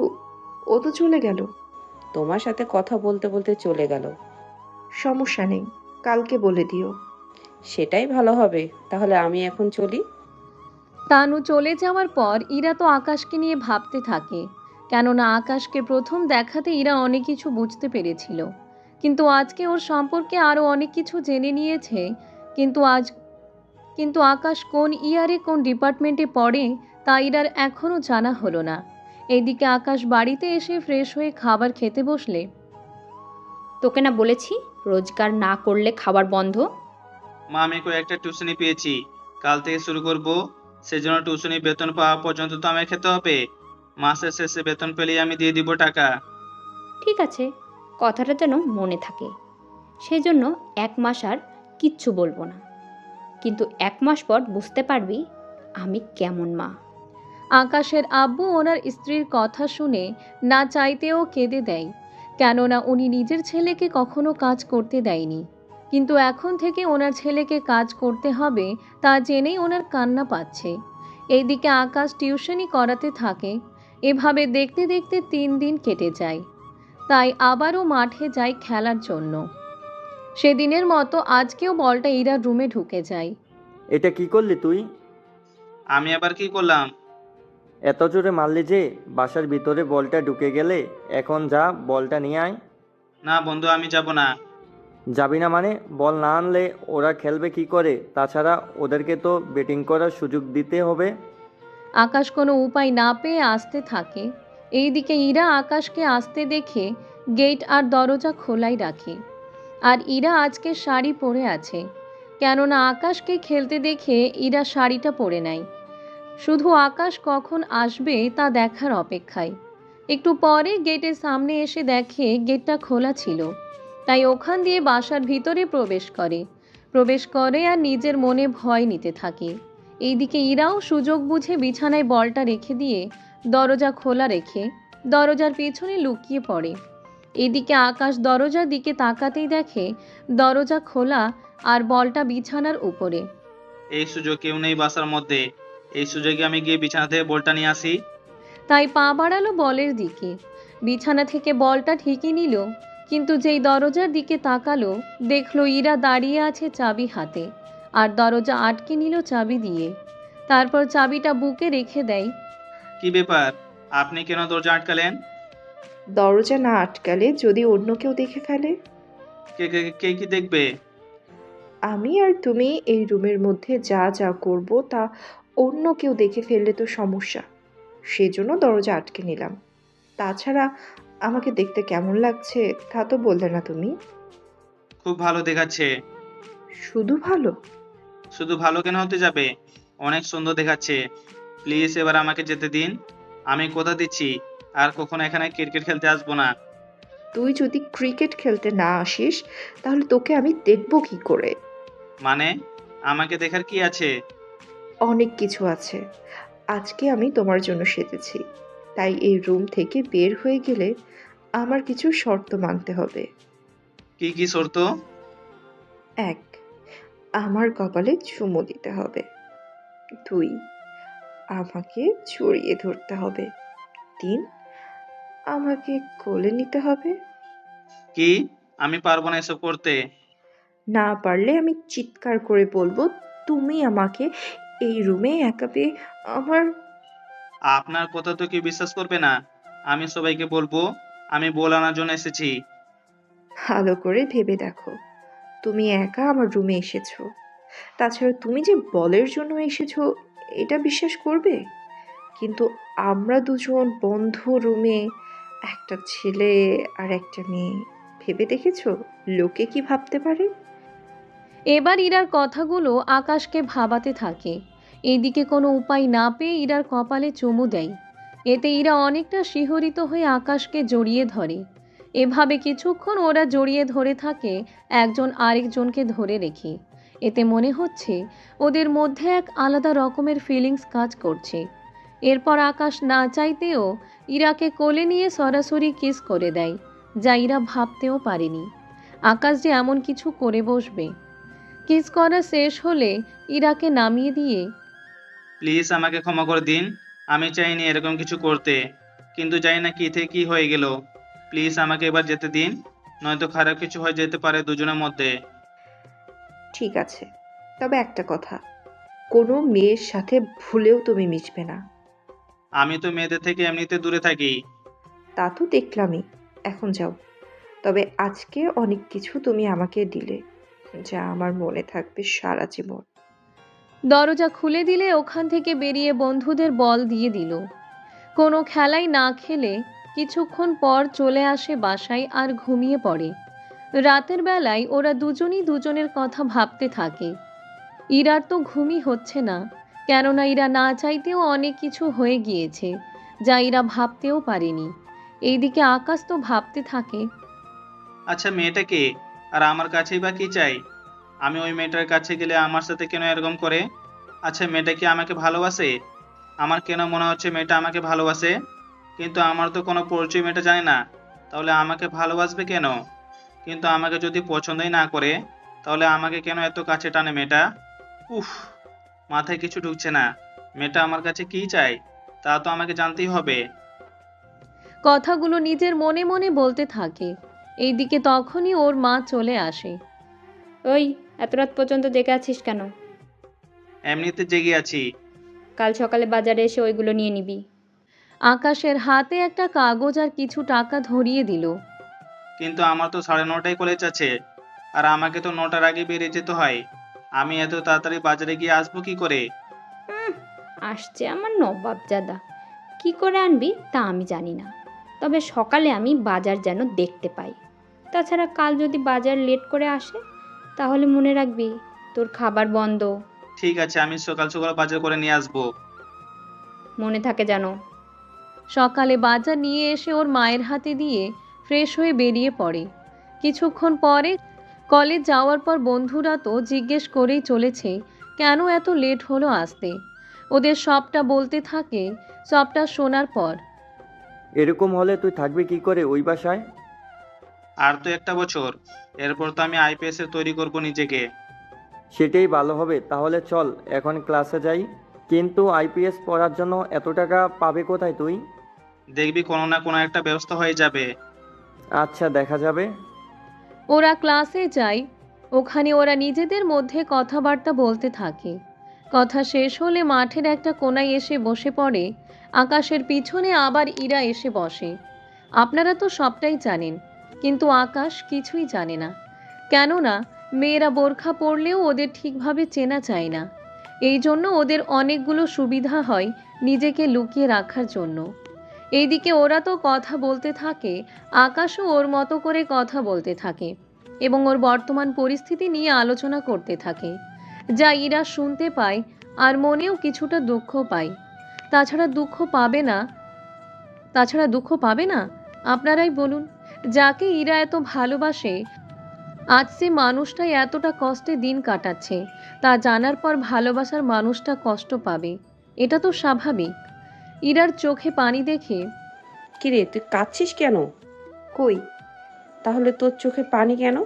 ও তো চলে গেল। তোমার সাথে কথা বলতে বলতে চলে গেল। সমস্যা নেই, কালকে বলে দিও। সেটাই ভালো হবে। তাহলে আমি এখন চলি। তানু চলে যাওয়ার পর ইরা তো আকাশকে নিয়ে ভাবতে থাকে। কেননা আকাশকে প্রথম দেখাতে ইরা অনেক কিছু বুঝতে পেরেছিল, কিন্তু আজকে ওর সম্পর্কে আরও অনেক কিছু জেনে নিয়েছে। কিন্তু আকাশ কোন ইয়ারে কোন ডিপার্টমেন্টে পড়ে তা ইরার এখনও জানা হলো না। এইদিকে আকাশ বাড়িতে এসে ফ্রেশ হয়ে খাবার খেতে বসলে, তোকে না বলেছি রোজগার না করলে খাবার বন্ধ। মা, আমি কয়েকটা টিউশনি পেয়েছি, কাল থেকে শুরু করব। সেজন্য টিউশনি বেতন পাওয়া পর্যন্ত তো আমায় খেতে হবে। মাসের শেষে বেতন পেলেই আমি দিয়ে দিব টাকা। ঠিক আছে, কথাটা যেন মনে থাকে। সেজন্য 1 মাস আর কিচ্ছু বলবো না, কিন্তু 1 মাস পর বুঝতে পারবি আমি কেমন মা। আকাশের আব্বু ওনার স্ত্রীর কথা শুনে না চাইতেও কেঁদে দেয়। কেননা উনি নিজের ছেলেকে কখনো কাজ করতে দেয়নি, কিন্তু এখন থেকে ওনার ছেলেকে কাজ করতে হবে তা জেনেই ওনার কান্না পাচ্ছে। এইদিকে আকাশ টিউশনি করাতে থাকে। এভাবে দেখতে দেখতে 3 দিন কেটে যায়। তাই আবারও মাঠে যায় খেলার জন্য। সেদিনের মতো আজকেও বলটা ইরার রুমে ঢুকে যায়। এটা কি করলি তুই? আমি আবার কি করলাম? এত জোরে মারলি যে বাসার ভিতরে বলটা ঢুকে গেলে। এখন যা, বলটা নিয়ে আয়। না বন্ধু, আমি যাব না। যাবি না মানে? বল না আনলে ওরা খেলবে কি করে? তাছাড়া ওদেরকে তো ব্যাটিং করার সুযোগ দিতে হবে। আকাশ কোনো উপায় না পেয়ে আসতে থাকে। এইদিকে ইরা আকাশকে আসতে দেখে গেট আর দরজা খোলাই রাখে। আর ইরা আজকে শাড়ি পরে আছে, কেননা আকাশকে খেলতে দেখে ইরা শাড়িটা পরে নেয়। শুধু আকাশ কখন আসবে তা দেখার অপেক্ষায়। একটু পরে গেটের সামনে এসে দেখে গেটটা খোলা ছিল, তাই ওখান দিয়ে বাসার ভিতরে প্রবেশ করে আর নিজের মনে ভয় নিতে থাকে। এইদিকে ইরাও সুযোগ বুঝে বিছানায় বলটা রেখে দিয়ে দরজা খোলা রেখে দরজার পেছনে লুকিয়ে পড়ে। এদিকে আকাশ দরজার দিকে তাকাতেই দেখে দরজা খোলা আর বলটা বিছানার উপরে। এই সুযোগ কেউ নেই বাসার মধ্যে। এই সুযোগে আমি গিয়ে বিছানা থেকে বলটা নিয়ে আসি। তাই পা বাড়ালো বলের দিকে। বিছানা থেকে বলটা ঠিকই নিল, কিন্তু যেই দরজার দিকে তাকালো দেখলো ইরা দাঁড়িয়ে আছে চাবি হাতে, আর দরজা আটকে নিল চাবি দিয়ে। তারপর চাবিটা বুকে রেখে দেয়। কি ব্যাপার, আপনি কেন দরজা আটকালেন? দরজা না আটকালে যদি অন্য কেউ দেখে ফেলে? কে কে কে কি দেখবে? আমি আর তুমি এই রুমের মধ্যে যা যা করব তা অন্য কেউ দেখে ফেললে তো সমস্যা। সেজন্য দরজা আটকে নিলাম। তাছাড়া আমাকে দেখতে কেমন লাগছে তা তো বললে না তুমি। খুব ভালো দেখাচ্ছে। শুধু ভালো? শুধু ভালো কেন হতে যাবে, অনেক সুন্দর দেখাচ্ছে। প্লিজ এবার আমাকে যেতে দিন। আমি কথা দিচ্ছি আর কখনো এখানে ক্রিকেট খেলতে আসবো না। তুই যদি ক্রিকেট খেলতে না আসিস তাহলে তোকে আমি দেখবো কি করে? মানে, আমাকে দেখার কি আছে? অনেক কিছু আছে। আজকে আমি তোমার জন্য সেজেছি। তাই এই রুম থেকে বের হয়ে গেলে আমার কিছু শর্ত মানতে হবে। কি কি শর্ত? ১, আমার কপালে চুমু দিতে হবে। ২, আমাকে জড়িয়ে ধরতে হবে। ৩, আমাকে কোলে নিতে হবে। কি? আমি পারবো না এসব করতে। না পারলে আমি চিৎকার করে বলবো, তুমি আমাকে এই রুমে একা পেয়ে আমার। আপনার কথা তো কেউ বিশ্বাস করবে না। আমি সবাইকে বলবো আমি বল আনার জন্য এসেছি। ভালো করে ভেবে দেখো, তুমি একা আমার রুমে এসেছো। তাছাড়া তুমি যে বলের জন্য এসেছো এটা বিশ্বাস করবে? কিন্তু আমরা দুজন বন্ধ রুমে, একটা ছেলে আর একটা মেয়ে, ভেবে দেখেছো লোকে কি ভাবতে পারে? এবার ইরার কথাগুলো আকাশকে ভাবাতে থাকে। এইদিকে কোনো উপায় না পেয়ে ইরার কপালে চুমু দেয়। এতে ইরা অনেকটা শিহরিত হয়ে আকাশকে জড়িয়ে ধরে। এভাবে কিছুক্ষণ ওরা জড়িয়ে ধরে থাকে, একজন আরেকজনকে ধরে রেখে। এতে মনে হচ্ছে ওদের মধ্যে এক আলাদা রকমের ফিলিংস কাজ করছে। এরপর আকাশ না চাইতেও ইরাকে কোলে নিয়ে সরাসরি কিস করে দেয়, যা ইরা ভাবতেও পারেনি আকাশ যে এমন কিছু করে বসবে। কিস করা শেষ হলে ইরাকে নামিয়ে দিয়ে প্লিজ আমাকে ক্ষমা করে দিন। আমি চাইনি এরকম কিছু করতে, কিন্তু জানি না কি থেকে কি হয়ে গেল। প্লিজ আমাকে এবার যেতে দিন, নয়তো খারাপ কিছু হয়ে যেতে পারে দুজনের মধ্যে। ঠিক আছে, তবে একটা কথা, কোনো মেয়ের সাথে ভুলেও তুমি মিশবে না। আমি তো মেয়েদের থেকে এমনিতে দূরে থাকি। তা তো দেখলামই। এখন যাও। তবে আজকে অনেক কিছু তুমি আমাকে দিলে, যা আমার মনে থাকবে সারা জীবন। দরজা খুলে দিলে ওখান থেকে বেরিয়ে বন্ধুদের বল দিয়ে দিল। কোনো খেলাই না খেলে কিছুক্ষণ পর চলে আসে বাসায় আর ঘুমিয়ে পড়ে। রাতের বেলায় ওরা দুজনই দুজনের কথা ভাবতে থাকে। ইরার তো ঘুমই হচ্ছে না, কেননা ইরা না চাইতেও অনেক কিছু হয়ে গিয়েছে, যা ইরা ভাবতেও পারেনি। এইদিকে আকাশ তো ভাবতে থাকে, আচ্ছা মেয়েটা কে, আর আমার কাছেই বা কি চাই? আমি ওই মেয়েটার কাছে গেলে আমার সাথে কেন এরকম করে? আচ্ছা মেয়েটা কি আমাকে ভালোবাসে? আমার কেন মনে হচ্ছে মেয়েটা আমাকে ভালোবাসে, কিন্তু আমার তো কোনো পরিচয় মেয়েটা জানে না, তাহলে আমাকে ভালোবাসবে কেন? কিন্তু আমাকে যদি পছন্দই না করে, তাহলে আমাকে কেন এত কাছে টানে মেয়েটা? উফ, মাথায় কিছু ঢুকছে না। মেয়েটা আমার কাছে কি চায় তা তো আমাকে জানতেই হবে। কথাগুলো নিজের মনে মনে বলতে থাকে। এইদিকে তখনই ওর মা চলে আসে। ওই, এত রাত পর্যন্ত জেগে আছিস কেন? এমনিতে জেগে আছি। কাল সকালে বাজারে এসে ওইগুলো নিয়ে নিবি। আকাশের হাতে একটা কাগজ আর কিছু টাকা ধরিয়ে দিল। কিন্তু আমার তো 9:30টায় কলেজ আছে, আর আমাকে তো 9টার আগে বেরিয়ে যেতে হয়। আমি এত তাড়াতাড়ি বাজারে গিয়ে আসবো কি করে? আসছে আমার নবাবজাদা, কি করে আনবি তা আমি জানি না, তবে সকালে আমি বাজার যেন দেখতে পাই। তাছাড়া কাল যদি বাজার লেট করে আসে তাহলে মনে রাখবি তোর খাবার বন্ধ। ঠিক আছে, আমি সকাল সকাল বাজার করে নিয়ে আসবো। মনে থাকে যেন। সকালে বাজার নিয়ে এসে ওর মায়ের হাতে দিয়ে ফ্রেশ হয়ে বেরিয়ে পড়ে। কিছুক্ষণ পরে কলেজ যাওয়ার পর বন্ধুরা তো জিজ্ঞেস করেই চলেছে কেন এত লেট হলো আসতে। ওদের সবটা বলতে থাকে। সবটা শোনার পর এরকম হলে তুই থাকবি কি করে ওই বাসায়? আর তো একটা বছর, এরপর তো আমি আইপিএস এর তৈরি করব নিজেকে। সেটাই ভালো হবে, তাহলে চল এখন ক্লাসে যাই। কিন্তু আইপিএস পড়ার জন্য এত টাকা পাবে কোথায় তুই? দেখবি কোনো না কোনো একটা ব্যবস্থা হয়ে যাবে। আচ্ছা, দেখা যাবে। ওরা ক্লাসে যায়। ওখানে ওরা নিজেদের মধ্যে কথাবার্তা বলতে থাকে। কথা শেষ হলে মাঠের একটা কোনায় এসে বসে পড়ে। আকাশের পিছনে আবার ইরা এসে বসে। আপনারা তো সবটাই জানেন, কিন্তু আকাশ কিছুই জানে না, কেননা মেয়েরা বোরখা পরলেও ওদের ঠিকভাবে চেনা যায় না। এই জন্য ওদের অনেকগুলো সুবিধা হয় নিজেকে লুকিয়ে রাখার জন্য। এইদিকে ওরা তো কথা বলতে থাকে, আকাশও ওর মতো করে কথা বলতে থাকে এবং ওর বর্তমান পরিস্থিতি নিয়ে আলোচনা করতে থাকে, যা ইরা শুনতে পায় আর মনেও কিছুটা দুঃখ পায়। তাছাড়া দুঃখ পাবে না? আপনারাই বলুন। যাকে ইরা এত ভালোবাসে, আজ সে মানুষটাই এতটা কষ্টে দিন কাটাচ্ছে, তা জানার পর ভালোবাসার মানুষটা কষ্ট পাবে, এটা তো স্বাভাবিক। ইরার চোখে পানি দেখে কিরে তুই কাঁদছিস কেন? কই? তাহলে তোর চোখে পানি কেন?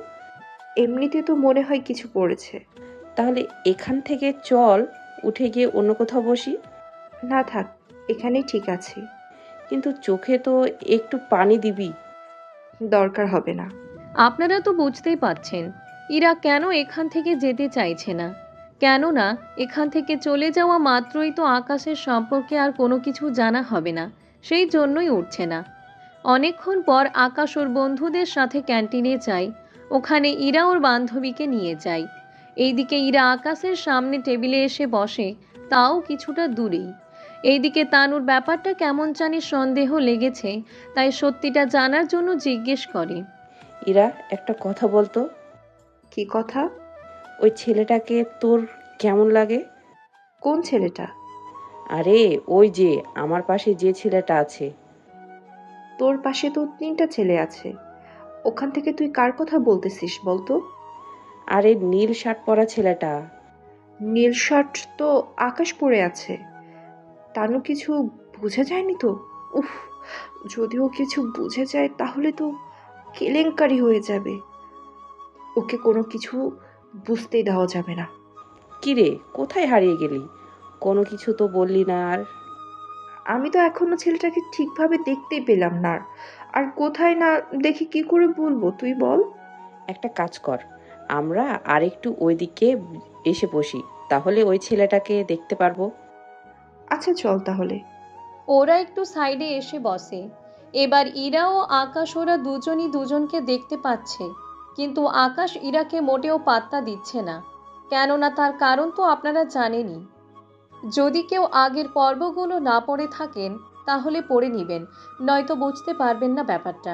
এমনিতে তো মনে হয় কিছু পড়েছে। তাহলে এখান থেকে চল, উঠে গিয়ে অন্য কোথাও বসি। না থাক, এখানেই ঠিক আছে। কিন্তু চোখে তো একটু পানি দিবি। দরকার হবে না। আপনারা তো বুঝতেই পারছেন ইরা কেন এখান থেকে যেতে চাইছে না। কেননা এখান থেকে চলে যাওয়া মাত্রই তো আকাশের সম্পর্কে আর কোনো কিছু জানা হবে না, সেই জন্যই উঠছে না। অনেকক্ষণ পর আকাশ ওর বন্ধুদের সাথে ক্যান্টিনে যায়। ওখানে ইরা ওর বান্ধবীকে নিয়ে যায়। এইদিকে ইরা আকাশের সামনে টেবিলে এসে বসে, তাও কিছুটা দূরেই। এইদিকে তানুর ব্যাপারটা কেমন জানি সন্দেহ লেগেছে, তাই সত্যিটা জানার জন্য জিজ্ঞেস করে। ইরা, একটা কথা বলতো, কি কথা? ওই ছেলেটাকে তোর কেমন লাগে? কোন ছেলেটা? আরে ওই যে আমার পাশে যে ছেলেটা আছে। তোর পাশে তো 3টা ছেলে আছে। ওখান থেকে তুই কার কথা বলতেছিস বলতো? আরে নীল শার্ট পরা ছেলেটা। নীল শার্ট তো আকাশ পরে আছে। তানু কিছু বুঝে যায়নি তো? উফ, যদিও কিছু বুঝে যায় তাহলে তো কেলেঙ্কারি হয়ে যাবে। ওকে কোনো কিছু বুঝতেই দেওয়া যাবে না। কিরে, কোথায় হারিয়ে গেলি? কোনো কিছু তো বললি না। আর আমি তো এখনো ছেলেটাকে ঠিকভাবে দেখতেই পেলাম না। আর কোথায় না দেখি কি করে বলবো, তুই বল। একটা কাজ কর, আমরা আরেকটু ওইদিকে এসে বসি, তাহলে ওই ছেলেটাকে দেখতে পারবো। আচ্ছা চল তাহলে। ওরা একটু সাইডে এসে বসে। এবার ইরা ও আকাশ ওরা দুজনই দুজনকে দেখতে পাচ্ছে, কিন্তু আকাশ ইরাকে মোটেও পাত্তা দিচ্ছে না। কেননা তার কারণ তো আপনারা জানেনই। যদি কেউ আগের পর্বগুলো না পড়ে থাকেন তাহলে পড়ে নেবেন, নয়তো বুঝতে পারবেন না ব্যাপারটা।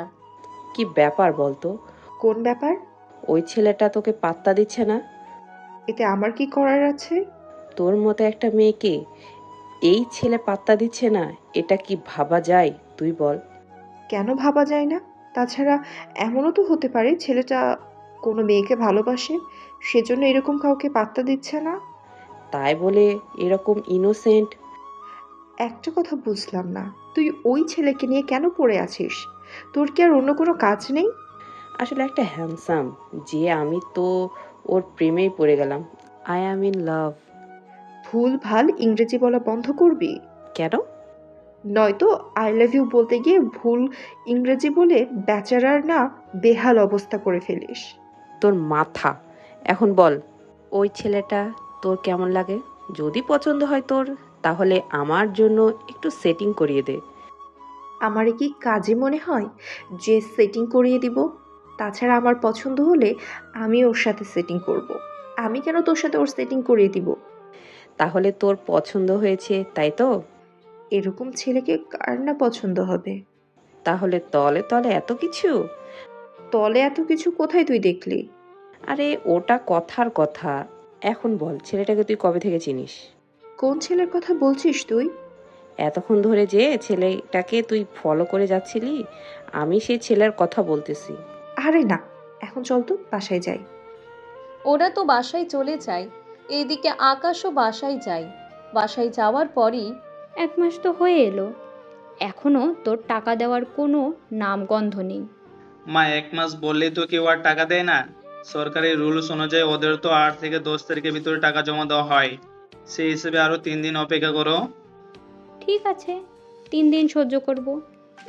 কি ব্যাপার বলতো? কোন ব্যাপার? ওই ছেলেটা তোকে পাত্তা দিচ্ছে না। এতে আমার কি করার আছে? তোর মতো একটা মেয়েকে এই ছেলে পাত্তা দিচ্ছে না, এটা কি ভাবা যায় তুই বল? কেন ভাবা যায় না? তাছাড়া এমনও তো হতে পারে ছেলেটা কোনো মেয়েকে ভালোবাসে, সেজন্য এরকম কাউকে পাত্তা দিচ্ছে না। তাই বলে এরকম ইনোসেন্ট। একটা কথা বুঝলাম না, তুই ওই ছেলেকে নিয়ে কেন পড়ে আছিস? তোর কি আর অন্য কোনো কাজ নেই? আসলে একটা হ্যান্ডসাম যে, আমি তো ওর প্রেমেই পড়ে গেলাম। I am in love. ভুল ভাল ইংরেজি বলা বন্ধ করবি, কেন? নয়তো আই লাভ ইউ বলতে গিয়ে ভুল ইংরেজি বলে বেচারার না বেহাল অবস্থা করে ফেলিস। তোর মাথা। এখন বল, ওই ছেলেটা তোর কেমন লাগে? যদি পছন্দ হয় তোর, তাহলে আমার জন্য একটু সেটিং করিয়ে দে। আমারে কি কাজে মনে হয় যে সেটিং করিয়ে দিব? তাছাড়া আমার পছন্দ হলে আমি ওর সাথে সেটিং করব। আমি কেন তোর সাথে ওর সেটিং করিয়ে দিব? তাহলে তোর পছন্দ হয়েছে, তাই তো? এরকম ছেলেকে কার না পছন্দ হবে? তাহলে তলে তলে এত কিছু? তলে এত কিছু কোথায় তুই দেখলি? আরে ওটা কথার কথা। এখন বল, ছেলেটাকে তুই কবে থেকে চিনিস? কোন ছেলের কথা বলছিস তুই? এতক্ষণ ধরে যে ছেলেটাকে তুই ফলো করে যাচ্ছিলি, আমি সেই ছেলের কথা বলতেছি। আরে না, এখন চল তো বাসায় যাই। ওরা তো বাসায় চলে যায়। এইদিকে আকাশও বাসায় যায়। বাসায় যাওয়ার পরই 1 মাস তো হয়ে এলো, এখনো তোর টাকা দেওয়ার কোনো নামগন্ধ নেই। মা, 1 মাস বললেই তো কেউ আর টাকা দেয় না। সরকারি রুলস অনুযায়ী ওদের তো 8 থেকে 10 তারিখের ভিতরে টাকা জমা দেওয়া হয়। সেই হিসেবে আরো 3 দিন অপেক্ষা করো। ঠিক আছে, 3 দিন সহ্য করব।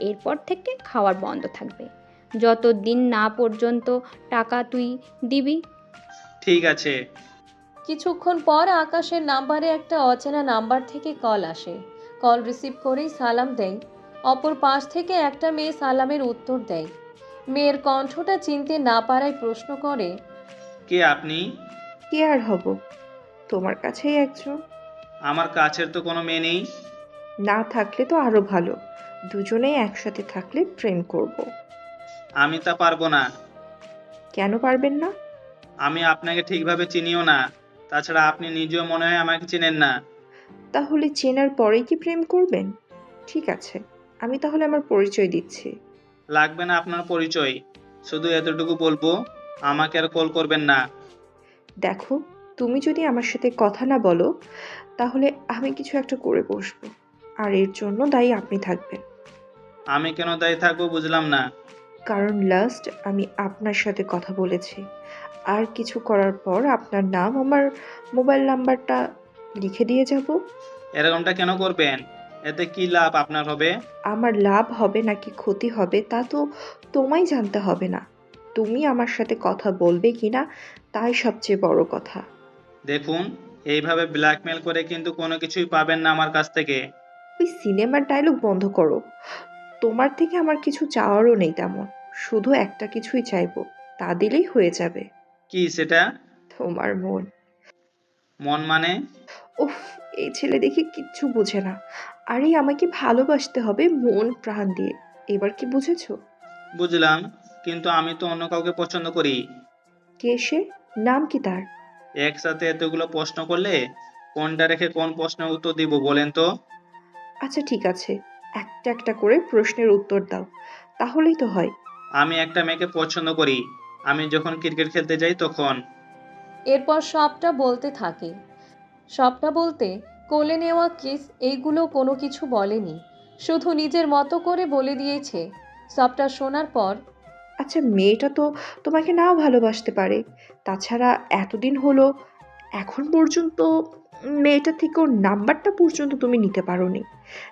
এরপর থেকে খাওয়ার বন্ধ থাকবে, যতদিন না পর্যন্ত টাকা তুই দিবি। ঠিক আছে। কিছুক্ষণ পর আকাশের নাম্বারে একটা অচেনা নাম্বার থেকে কল আসে। কল রিসিভ করেই সালাম দেয়। অপর পাশ থেকে একটা মেয়ে সালামের উত্তর দেয়। মেয়ের কণ্ঠটা চিনতে না পারায় প্রশ্ন করে, কে আপনি? কি আর হব, তোমার কাছেই একজন। আমার কাছের তো কোনো মেয়ে নেই। না থাকলে তো আরো ভালো, দুজনেই একসাথে থাকলে প্রেম করব। আমি তা পারবো না। কেন পারবেন না? আমি আপনাকে ঠিকভাবে চিনিও না। তাছাড়া আপনি নিজেও মনে হয় আমাকে চেনেন না। তাহলে চেনার পরেই কি প্রেম করবেন? ঠিক আছে, আমি তাহলে আমার পরিচয় দিচ্ছি। লাগবে না আপনার পরিচয়। শুধু এতটুকু বলবো, আমাকে আর কল করবেন না। দেখো, তুমি যদি আমার সাথে কথা না বলো তাহলে আমি কিছু একটা করে বসবো। আর এর জন্য দায়ী আপনি থাকবেন। আমি কেন দায়ী থাকবো বুঝলাম না। কারণ লাস্ট আমি আপনার সাথে কথা বলেছি, আর কিছু করার পর আপনার নাম আমার মোবাইল নাম্বারটা লিখে দিয়ে যাব। এরকমটা কেন করবেন? এতে কি লাভ আপনার হবে? আমার লাভ হবে নাকি ক্ষতি হবে তা তো তোমায় জানতে হবে না। তুমি আমার সাথে কথা বলবে কিনা তাই সবচেয়ে বড় কথা। দেখুন, এইভাবে ব্ল্যাকমেল করে কিন্তু কোনো কিছুই পাবেন না আমার কাছ থেকে। ওই সিনেমার ডায়লগ বন্ধ করো। তোমার থেকে আমার কিছু চাওয়ারও নেই তেমন, শুধু একটা কিছুই চাইবো, তা দিলেই হয়ে যাবে। কি সেটা? তোমার মন। মন মানে? উফ, এই ছেলে দেখি কিচ্ছু বোঝে না। আরে আমাকে ভালোবাসতে হবে মন প্রাণ দিয়ে। এবার কি বুঝেছো? বুঝলাম, কিন্তু আমি তো অন্য কাউকে পছন্দ করি। কে সে? নাম কি তার? একসাথে এতগুলো প্রশ্ন করলে কোনটা রেখে কোন প্রশ্নের উত্তর দিব বলেন তো? আচ্ছা ঠিক আছে, একটা একটা করে প্রশ্নের উত্তর দাও, তাহলেই তো হয়। আমি একটা মেয়েকে পছন্দ করি। আমি যখন ক্রিকেট খেলতে যাই তখন। এরপর সবটা বলতে থাকে। সবটা বলতে কোলে নেওয়া কিস এইগুলো কোনো কিছু বলেনি, শুধু নিজের মতো করে বলে দিয়েছে। সবটা শোনার পর আচ্ছা মেয়েটা তো তোমাকে নাও ভালোবাসতে পারে। তাছাড়া এতদিন হলো, এখন পর্যন্ত মেয়েটা থেকে ওর নাম্বারটা পর্যন্ত তুমি নিতে পারোনি।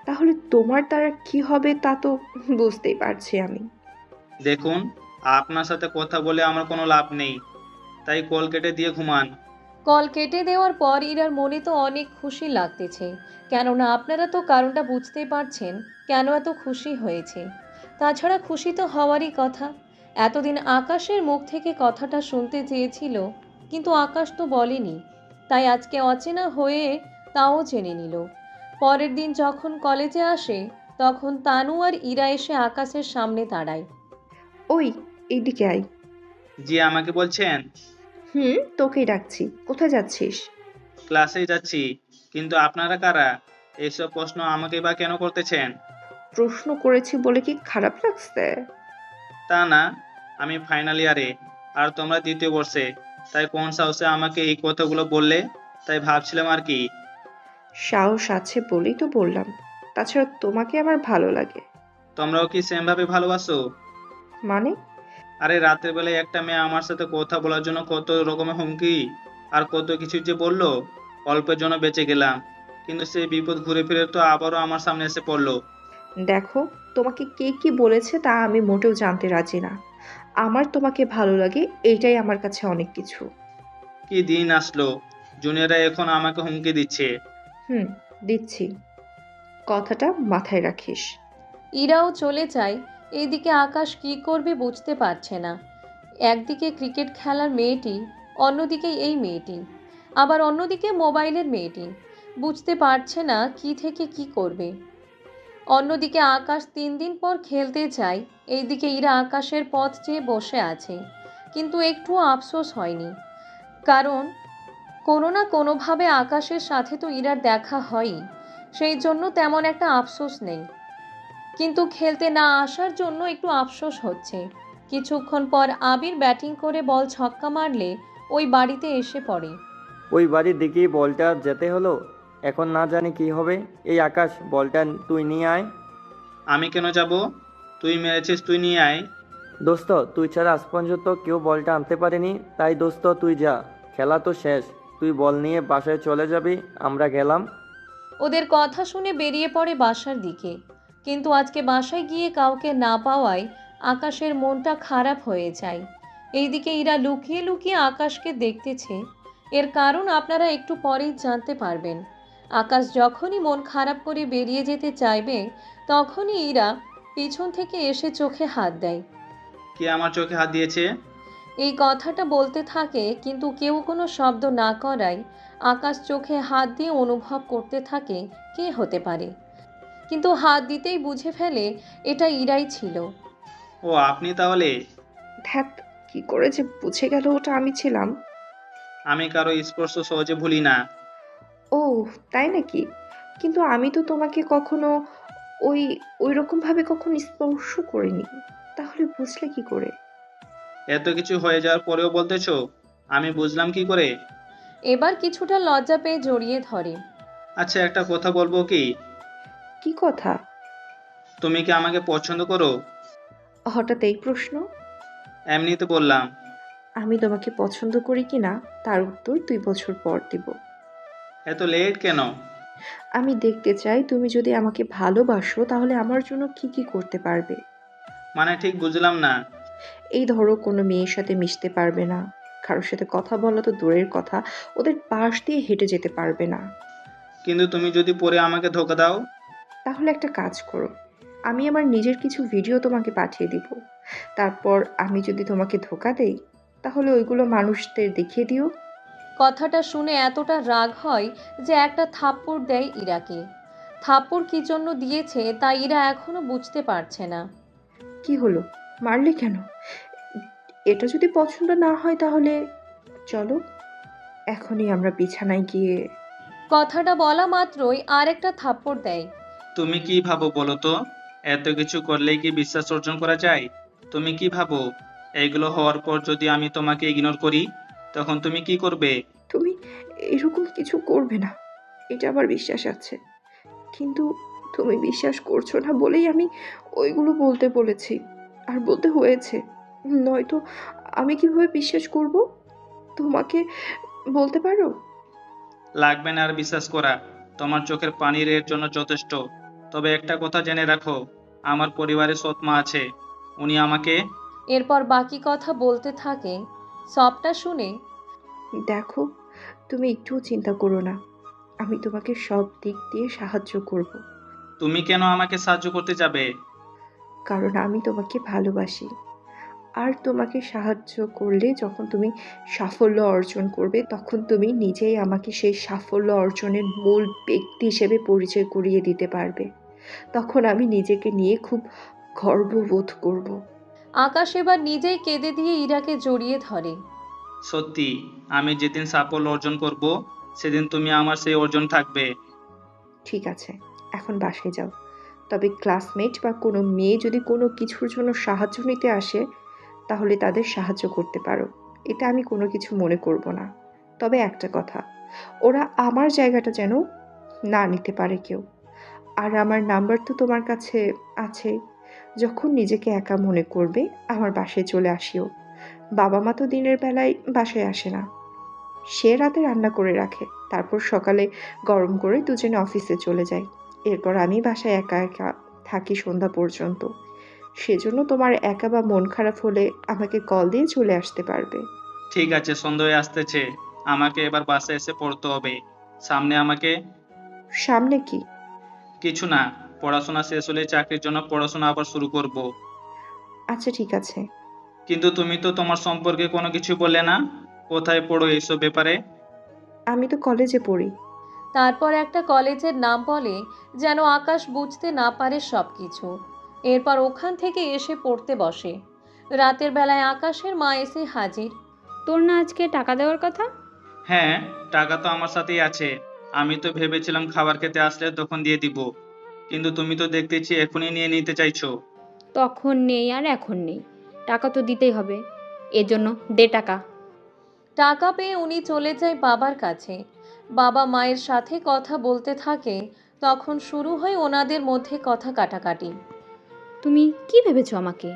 তাহলে তোমার দ্বারা কি হবে তা তো বুঝতেই পারছি আমি। দেখুন, আপনার সাথে কথা বলে আমার কোনো লাভ নেই, তাই কল কেটে দিয়ে ঘুমান। কল কেটে দেওয়ার পর ইরার মনে তো অনেক খুশি লাগতেছে, কেননা আপনারা তো কারণটা বুঝতেই পারছেন কেন এত খুশি হয়েছে। তাছাড়া খুশি তো হওয়ারই কথা। এতদিন আকাশের মুখ থেকে কথাটা শুনতে চেয়েছিল, কিন্তু আকাশ তো বলেনি, তাই আজকে অচেনা হয়ে তাও জেনে নিল। পরের দিন যখন কলেজে আসে, তখন তানু আর ইরা এসে আকাশের সামনে দাঁড়ায়। ওই, এইদিকে আয়। জি, আমাকে বলছেন? হুম, তোকেই ডাকছি। কোথায় যাচ্ছিস? ক্লাসেই যাচ্ছি। কিন্তু আপনারা কারা? এইসব প্রশ্ন আমাকে বা কেন করতেছেন? প্রশ্ন করেছি বলে কি খারাপ লাগছে? তা না, আমি ফাইনাল ইয়ারে আর তোমরা দ্বিতীয় বর্ষে, তাই কোন সাহসে আমাকে এই কথাগুলো বললে, তাই ভাবছিলাম আর কি। সাহস আছে বলেই তো বললাম। তাছাড়া তোমাকে আমার ভালো লাগে। তোমরাও কি সেম ভাবে ভালোবাসো? মানে? আরে রাতের বেলায় একটা মেয়ে আমার সাথে কথা বলার জন্য কত রকমের হুমকি আর কত কিছু যে বললো, অল্পের জন্য বেঁচে গেলাম, কিন্তু সেই বিপদ ঘুরে ফিরে তো আবারও আমার সামনে এসে পড়লো। দেখো, তোমাকে কে কি বলেছে তা আমি মোটেও জানতে রাজি না। আমার তোমাকে ভালো লাগে, এইটাই আমার কাছে অনেক কিছু। কি দিন আসলো, জুনিয়ররা এখন আমাকে হুমকি দিচ্ছে। হুম, দিচ্ছি। কথাটা মাথায় রাখিস। ইরাও চলে যায়। এইদিকে আকাশ কী করবে বুঝতে পারছে না। একদিকে ক্রিকেট খেলার মেয়েটি, অন্যদিকে এই মেয়েটি, আবার অন্যদিকে মোবাইলের মেয়েটি। বুঝতে পারছে না কি থেকে কি করবে। অন্যদিকে আকাশ 3 দিন পর খেলতে যায়। এইদিকে ইরা আকাশের পথ চেয়ে বসে আছে, কিন্তু একটু আফসোস হয়নি। কারণ কোনো না কোনোভাবে আকাশের সাথে তো ইরার দেখা হয়ই, সেই জন্য তেমন একটা আফসোস নেই। কিন্তু খেলতে না আসার জন্য একটু আফসোস হচ্ছে। কিছুক্ষণ পর আবির ব্যাটিং করে বল ছক্কা মারলে ওই বাড়িতে এসে পড়ে। ওই বাড়ির দিকেই বলটা যেতে হলো। এখন না জানি কি হবে। এই আকাশ, বলটা তুই নিয়ে আয়। আমি কেন যাব? তুই মেরেছিস, তুই নিয়ে আয়। দোস্ত, তুই ছাড়া আজ পর্যন্ত কেউ বলটা আনতে পারেনি, তাই দোস্ত তুই যা, খেলা তো শেষ। তুই বল নিয়ে বাসায় চলে যাবি, আমরা গেলাম। ওদের কথা শুনে বেরিয়ে পড়ে বাসার দিকে। কিন্তু আজকে বাসায় গিয়ে কাউকে না পাওয়ায় আকাশের মনটা খারাপ হয়ে যায়। এইদিকে ইরা লুকিয়ে লুকিয়ে আকাশকে দেখতেছে। এর কারণ আপনারা একটু পরেই জানতে পারবেন। আকাশ যখনই মন খারাপ করে বেরিয়ে যেতে চাইবে, তখনই ইরা পিছন থেকে এসে চোখে হাত দেয়। কে আমার চোখে হাত দিয়েছে? এই কথাটা বলতে থাকে, কিন্তু কেউ কোনো শব্দ না করায় আকাশ চোখে হাত দিয়ে অনুভব করতে থাকে কে হতে পারে। কিন্তু হাত দিতেই বুঝে ফেলে এটা ইরাই ছিল। ও, আপনি তাহলে? ধ্যাত, কি করে যে বুঝে গেল ওটা আমি ছিলাম। আমি কারো স্পর্শ সহজে ভুলি না। ও, তাই নাকি? কিন্তু আমি তো তোমাকে কখনো ওই ওই রকম ভাবে কখনো স্পর্শ করিনি। তাহলে বুঝলে কি করে? এত কিছু হয়ে যাওয়ার পরেও বলতেছো, আমি বুঝলাম কি করে? এবার কিছুটা লজ্জা পেয়ে জড়িয়ে ধরে। আচ্ছা, একটা কথা বলবো কি? কি কথা? তুমি কি আমাকে পছন্দ করো? হঠাৎ এই প্রশ্ন? এমনিতে বললাম। আমি তোমাকে পছন্দ করি কিনা তার উত্তর 2 বছর পর দিব। এত লেট কেন? আমি দেখতে চাই তুমি যদি আমাকে ভালোবাসো তাহলে আমার জন্য কি কি করতে পারবে। মানে ঠিক বুঝলাম না। এই ধরো কোনো মেয়ের সাথে মিশতে পারবে না, কারোর সাথে কথা বলা তো দূরের কথা, ওদের পাশ দিয়ে হেঁটে যেতে পারবে না। কিন্তু তুমি যদি পরে আমাকে ধোকা দাও? তাহলে একটা কাজ করো, আমি আমার নিজের কিছু ভিডিও তোমাকে পাঠিয়ে দিব। তারপর আমি যদি তোমাকে ধোকা দেই তাহলে ওইগুলো মানুষদের দেখিয়ে দিও। কথাটা শুনে এতটা রাগ হয় যে একটা থাপ্পড় দেয় ইরাকে। থাপ্পড় কী জন্য দিয়েছে তা ইরা এখনো বুঝতে পারছে না। কি হলো, মারলে কেন? এটা যদি পছন্দ না হয় তাহলে চলো এখনই আমরা বিছানায় গিয়ে। কথাটা বলা মাত্রই আরেকটা থাপ্পড় দেয়। তুমি কি ভাবো বলো তো? এত কিছু করলেই কি বিশ্বাস অর্জন করা যায়? তুমি কি ভাবো এইগুলো হওয়ার পর যদি আমি তোমাকে ইগনোর করি তখন তুমি কি করবে? তুমি এরকম কিছু করবে না, এটা আমার বিশ্বাস আছে। কিন্তু তুমি বিশ্বাস করছো না বলেই আমি ওইগুলো বলতে বলেছি, আর বলতে হয়েছে। নয়তো আমি কিভাবে বিশ্বাস করব? তোমাকে বলতে পারো। লাগবে না আর বিশ্বাস করা। তোমার চোখের পানির এর জন্য যথেষ্ট। তবে একটা কথা জেনে রাখো, আমার পরিবারে সৎ মা আছে। উনি আমাকে। এরপর বাকি কথা বলতে থাকে। সবটা শুনে দেখো, তুমি একটুও চিন্তা করো না, আমি তোমাকে সব দিক দিয়ে সাহায্য করব। তুমি কেন আমাকে সাহায্য করতে যাবে? কারণ আমি তোমাকে ভালোবাসি। আর তোমাকে সাহায্য করলে যখন তুমি সাফল্য অর্জন করবে তখন তুমি নিজেই আমাকে সেই সাফল্য অর্জনের মূল ব্যক্তি হিসেবে পরিচয় করিয়ে দিতে পারবে। তখন আমি নিজেকে নিয়ে খুব গর্ববোধ করব। আকাশ এবার নিজেই কেঁদে দিয়ে ইরাকে জড়িয়ে ধরে। সত্যি, আমি যেদিন সাফল্য অর্জন করব সেদিন তুমি আমার সেই অর্জন থাকবে। ঠিক আছে, এখন বাসায় যাও। তবে ক্লাসমেট বা কোনো মেয়ে যদি কোনো কিছুর জন্য সাহায্য নিতে আসে তাহলে তাদের সাহায্য করতে পারো, এটা আমি কোনো কিছু মনে করব না। তবে একটা কথা, ওরা আমার জায়গাটা যেন না নিতে পারে কেউ। আর আমার নাম্বার তো তোমার কাছে আছে, যখন নিজেকে একা মনে করবে আমার বাসায় চলে আসিও। বাবা মা তো দিনের বেলায় বাসায় আসে না, সে রাতে রান্না করে রাখে, তারপর সকালে গরম করে দুজনে অফিসে চলে যায়। এরপর আমি বাসায় একা একা থাকি সন্ধ্যা পর্যন্ত। সেজন্য তোমার একা বা মন খারাপ হলে আমাকে কল দিয়ে চলে আসতে পারবে। ঠিক আছে, সন্ধ্যা হয়ে আসতেছে। আমাকে এবার বাসায় এসে পড়তে হবে। সামনে আমাকে। সামনে কি? কিছু না, পড়াশোনা শেষ হলে চাকরির জন্য পড়াশোনা আবার শুরু করব। আচ্ছা ঠিক আছে। কিন্তু তুমি তো তোমার সম্পর্কে কোনো কিছু বললে না। কোথায় পড়ো এইসব ব্যাপারে? আমি তো কলেজে পড়ি। তারপর একটা কলেজের নাম বলে যেন আকাশ বুঝতে না পারে সব কিছু। এরপর ওখান থেকে এসে পড়তে বসে। রাতের বেলায় আকাশের মা এসে হাজির। তোর না আজকে টাকা দেওয়ার কথা? হ্যাঁ, টাকা তো আমার সাথেই আছে। আমি তো ভেবেছিলাম খাবার খেতে আসলে তখন দিয়ে দিব। কিন্তু তুমি তো দেখতেছি এখনই নিয়ে নিতে চাইছো। তখন নেই আর এখন নেই, টাকা তো দিতেই হবে, এজন্য দে টাকা। টাকা পেয়ে উনি চলে যায় বাবার কাছে। বাবা মায়ের সাথে কথা বলতে থাকে। তখন শুরু হয় ওনাদের মধ্যে কথা কাটাকাটি। তুমি কি ভেবেছো আমাকে?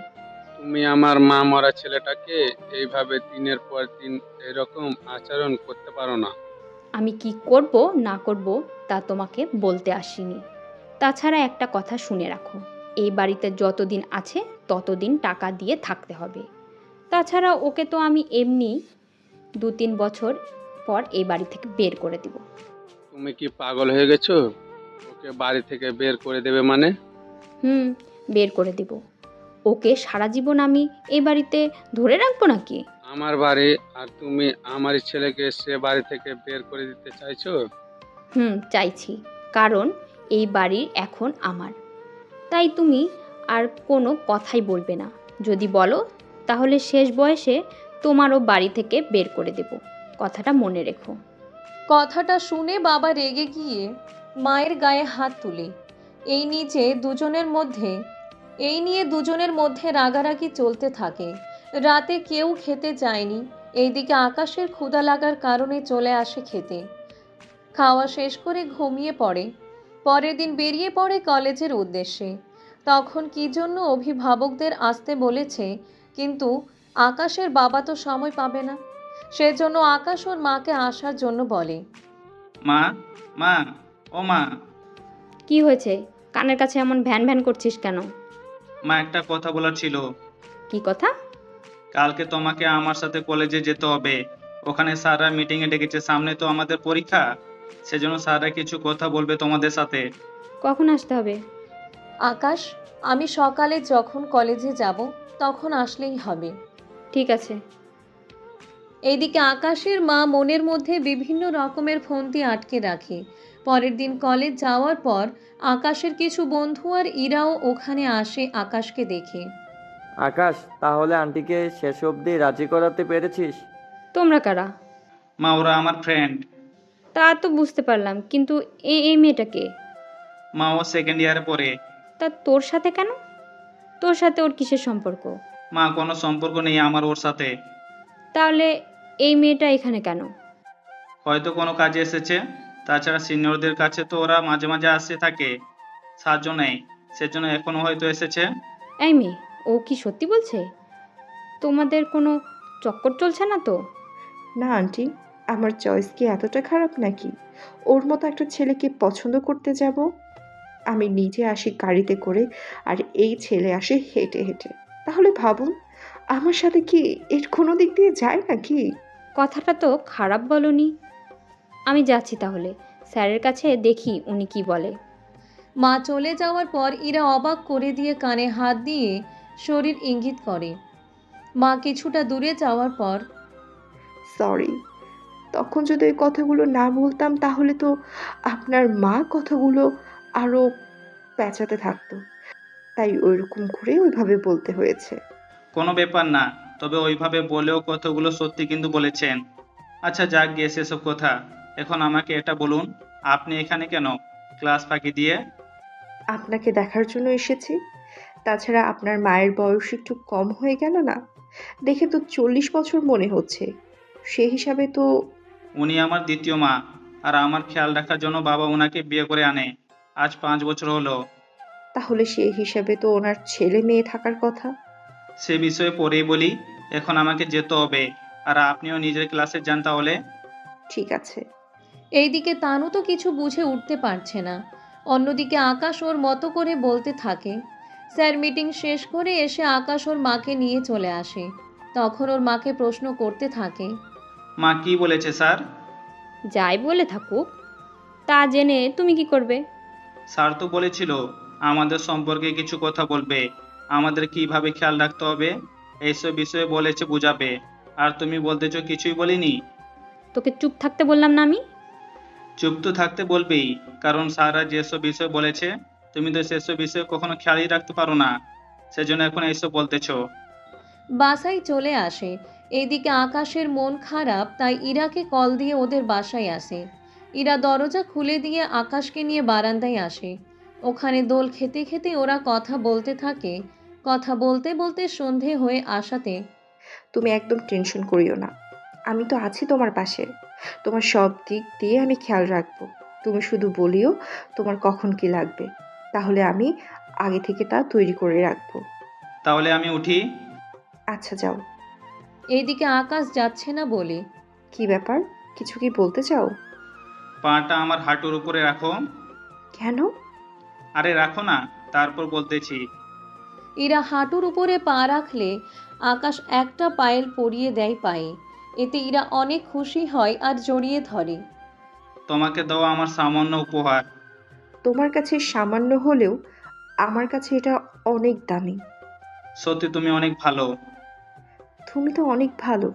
তুমি আমার মা মরা ছেলেটাকে এইভাবে দিনের পর দিন এরকম আচরণ করতে পারো না। আমি কি করব না করব তা তোমাকে বলতে আসিনি। তাছাড়া একটা কথা শুনে রাখো, এই বাড়িতে যতদিন আছে ততদিন টাকা দিয়ে থাকতে হবে। তাছাড়া ওকে তো আমি এমনি 2-3 বছর পর এই বাড়ি থেকে বের করে দিব। তুমি কি পাগল হয়ে গেছো? ওকে বাড়ি থেকে বের করে দেবে মানে? বের করে দিব। ওকে সারা জীবন আমি এই বাড়িতে ধরে রাখবো নাকি? আমার বাড়ি, আর তুমি আমার ছেলেকে সে বাড়ি থেকে বের করে দিতে চাইছো? চাইছি, কারণ এই বাড়ি এখন আমার। তাই তুমি আর কোনো কথাই বলবে না। যদি বলো তাহলে শেষ বয়সে তোমারও বাড়ি থেকে বের করে দেব, কথাটা মনে রেখো। কথাটা শুনে বাবা রেগে গিয়ে মায়ের গায়ে হাত তুলে। এই নিচে দুজনের মধ্যে এই নিয়ে দুজনের মধ্যে রাগারাগি চলতে থাকে। রাতে কেউ খেতে যায়নি। এইদিকে আকাশের ক্ষুধা লাগার কারণে চলে আসে খেতে। খাওয়া শেষ করে ঘুমিয়ে পড়ে। পরের দিন বেরিয়ে পড়ে কলেজের উদ্দেশ্যে। তখন কী জন্য অভিভাবকদের আসতে বলেছে, কিন্তু আকাশের বাবা তো সময় পাবে না। সেজন্য আকাশ ওর মাকে আসার জন্য বলে। মা, মা, ও মা। কি হয়েছে? কানের কাছে এমন ভ্যান ভ্যান করছিস কেন? মা, একটা কথা বলার ছিল। কি কথা? কালকে তোমাকে আমার সাথে কলেজে যেতে হবে। ওখানে স্যাররা মিটিং এ ডেকেছে, সামনে তো আমাদের পরীক্ষা। সেজন্য স্যাররা কিছু কথা বলবে তোমাদের সাথে। কখন আসতে হবে? আকাশ, আমি সকালে যখন কলেজে যাব তখন আসলেই হবে। ঠিক আছে। এইদিকে আকাশের মা মনের মধ্যে বিভিন্ন রকমের ফন্দি আটকে রাখে। পরের দিন কলেজ যাওয়ার পর আকাশের কিছু বন্ধু আর ইরাও ওখানে আসে আকাশকে দেখে। আকাশ, তাহলে আন্টিকে শেষ অবধি রাজি করাতে পেরেছিস? তোমরা কারা? মা, ওরা আমার ফ্রেন্ড। তা তো বুঝতে পারলাম, কিন্তু এই মেয়েটাকে? মা, ও সেকেন্ড ইয়ারে পড়ে। তা তোর সাথে কেন? তোর সাথে ওর কিসের সম্পর্ক? মা, কোনো সম্পর্ক নেই আমার ওর সাথে। তাহলে এই মেয়েটা এখানে কেন? হয়তো কোনো কাজে এসেছে। তাছাড়া সিনিয়রদের কাছে তো ওরা মাঝে মাঝে আসতে থাকে, সাহায্য নেয়। সেজন্য এখনো হয়তো এসেছে। এই মেয়ে, ও কি সত্যি বলছে? তোমাদের কোনো চক্কর চলছে না তো? না আন্টি, আমার চয়েস কি এতটা খারাপ নাকি? ওর মতো একটা ছেলেকে পছন্দ করতে যাব? আমি নিজে আসি গাড়িতে করে, আর এই ছেলে আসে হেঁটে হেঁটে। তাহলে ভাবুন, আমার সাথে কি এর কোনো দিক দিয়ে যায় নাকি? কথাটা তো খারাপ বলনি। আমি যাচ্ছি তাহলে, স্যারের কাছে দেখি উনি কি বলে। মা চলে যাওয়ার পর ইরা অবাক করে দিয়ে কানে হাত দিয়ে শরীর ইঙ্গিত করে। মা কিছুটা দূরে যাওয়ার পর, সরি, তখন যদি ওই কথাগুলো না বলতাম তাহলে তো আপনার মা কথাগুলো আরও পেঁচাতে থাকতো। তাই ওইরকম করে ওইভাবে বলতে হয়েছে। কোনো ব্যাপার না, তবে ওইভাবে বলেও কতগুলো সত্যি কিন্তু বলেছেন। আচ্ছা, যাক গিয়ে সেসব কথা। এখন আমাকে এটা বলুন, আপনি এখানে কেন, ক্লাস ফাঁকি দিয়ে? আপনাকে দেখার জন্য এসেছি। তাছাড়া আপনার মায়ের বয়স একটু কম হয়ে গেল না? দেখে তো 40 বছর মনে হচ্ছে। সে হিসাবে তো। উনি আমার দ্বিতীয় মা, আর আমার খেয়াল রাখার জন্য বাবা ওনাকে বিয়ে করে আনে। আজ 5 বছর হলো। তাহলে সে হিসাবে তো ওনার ছেলে মেয়ে থাকার কথা। সে বিষয়ে পরেই বলি, এখন আমাকে যেতে হবে। আর আপনিও নিজের ক্লাসে যান তাহলে। ঠিক আছে। এইদিকে তানু তো কিছু বুঝে উঠতে পারছে না। অন্যদিকে আকাশ ওর মতো করে বলতে থাকে। স্যার মিটিং শেষ করে এসে আকাশ ওর মাকে নিয়ে চলে আসে। তখন ওর মাকে প্রশ্ন করতে থাকে। মা, কি বলেছে স্যার? যাই বলে থাকুক, তা জেনে তুমি কি করবে? স্যার তো বলেছিল আমাদের সম্পর্কে কিছু কথা বলবে, আমাদের কিভাবে খেয়াল রাখতে হবে এইসব বিষয়ে বলেছে, বুঝাবে। আর তুমি বলতেছো কিছুই বলিনি? তোকে চুপ থাকতে বললাম না আমি? চুপ তো থাকতে বলবেই, কারণ স্যাররা যেসব বিষয় বলেছে তুমি তো সেসব বিষয়ে কখনো খেয়ালই রাখতে পারো না। সেজন্য এখন এইসব বলতেছো। বাসায় চলে আসে। এইদিকে আকাশের মন খারাপ, তাই ইরাকে কল দিয়ে ওদের বাসায় আসে। ইরা দরজা খুলে দিয়ে আকাশকে নিয়ে বারান্দায় আসে। ওখানে দোল খেতে খেতে ওরা কথা বলতে থাকে। কথা বলতে বলতে সন্ধে হয়ে আসাতে, তুমি একদম টেনশন করিও না, আমি তো আছি তোমার পাশে। তোমার সব দিক দিয়ে আমি খেয়াল রাখবো। তুমি শুধু বলিও তোমার কখন কি লাগবে, তাহলে আমি আগে থেকে তা তৈরি করে রাখবো। তাহলে আমি উঠি? আচ্ছা যাও। এইদিকে আকাশ যাচ্ছে না বলে, কি ব্যাপার, কিছু কি বলতে চাও? পাটা আমার হাঁটুর উপরে রাখো। কেন? আরে রাখো না, তারপর বলতেছি। ইরা হাঁটুর উপরে পা রাখলে আকাশ একটা পায়েল পরিয়ে দেয় পায়ে। এতে ইরা অনেক খুশি হয় আর জড়িয়ে ধরে। তোমাকে দেওয়া আমার সামান্য উপহার। তোমার কাছে সামান্য হলেও আমার কাছে এটা অনেক দামি। সত্যি তুমি অনেক ভালো। তুমি তো অনেক ভালো।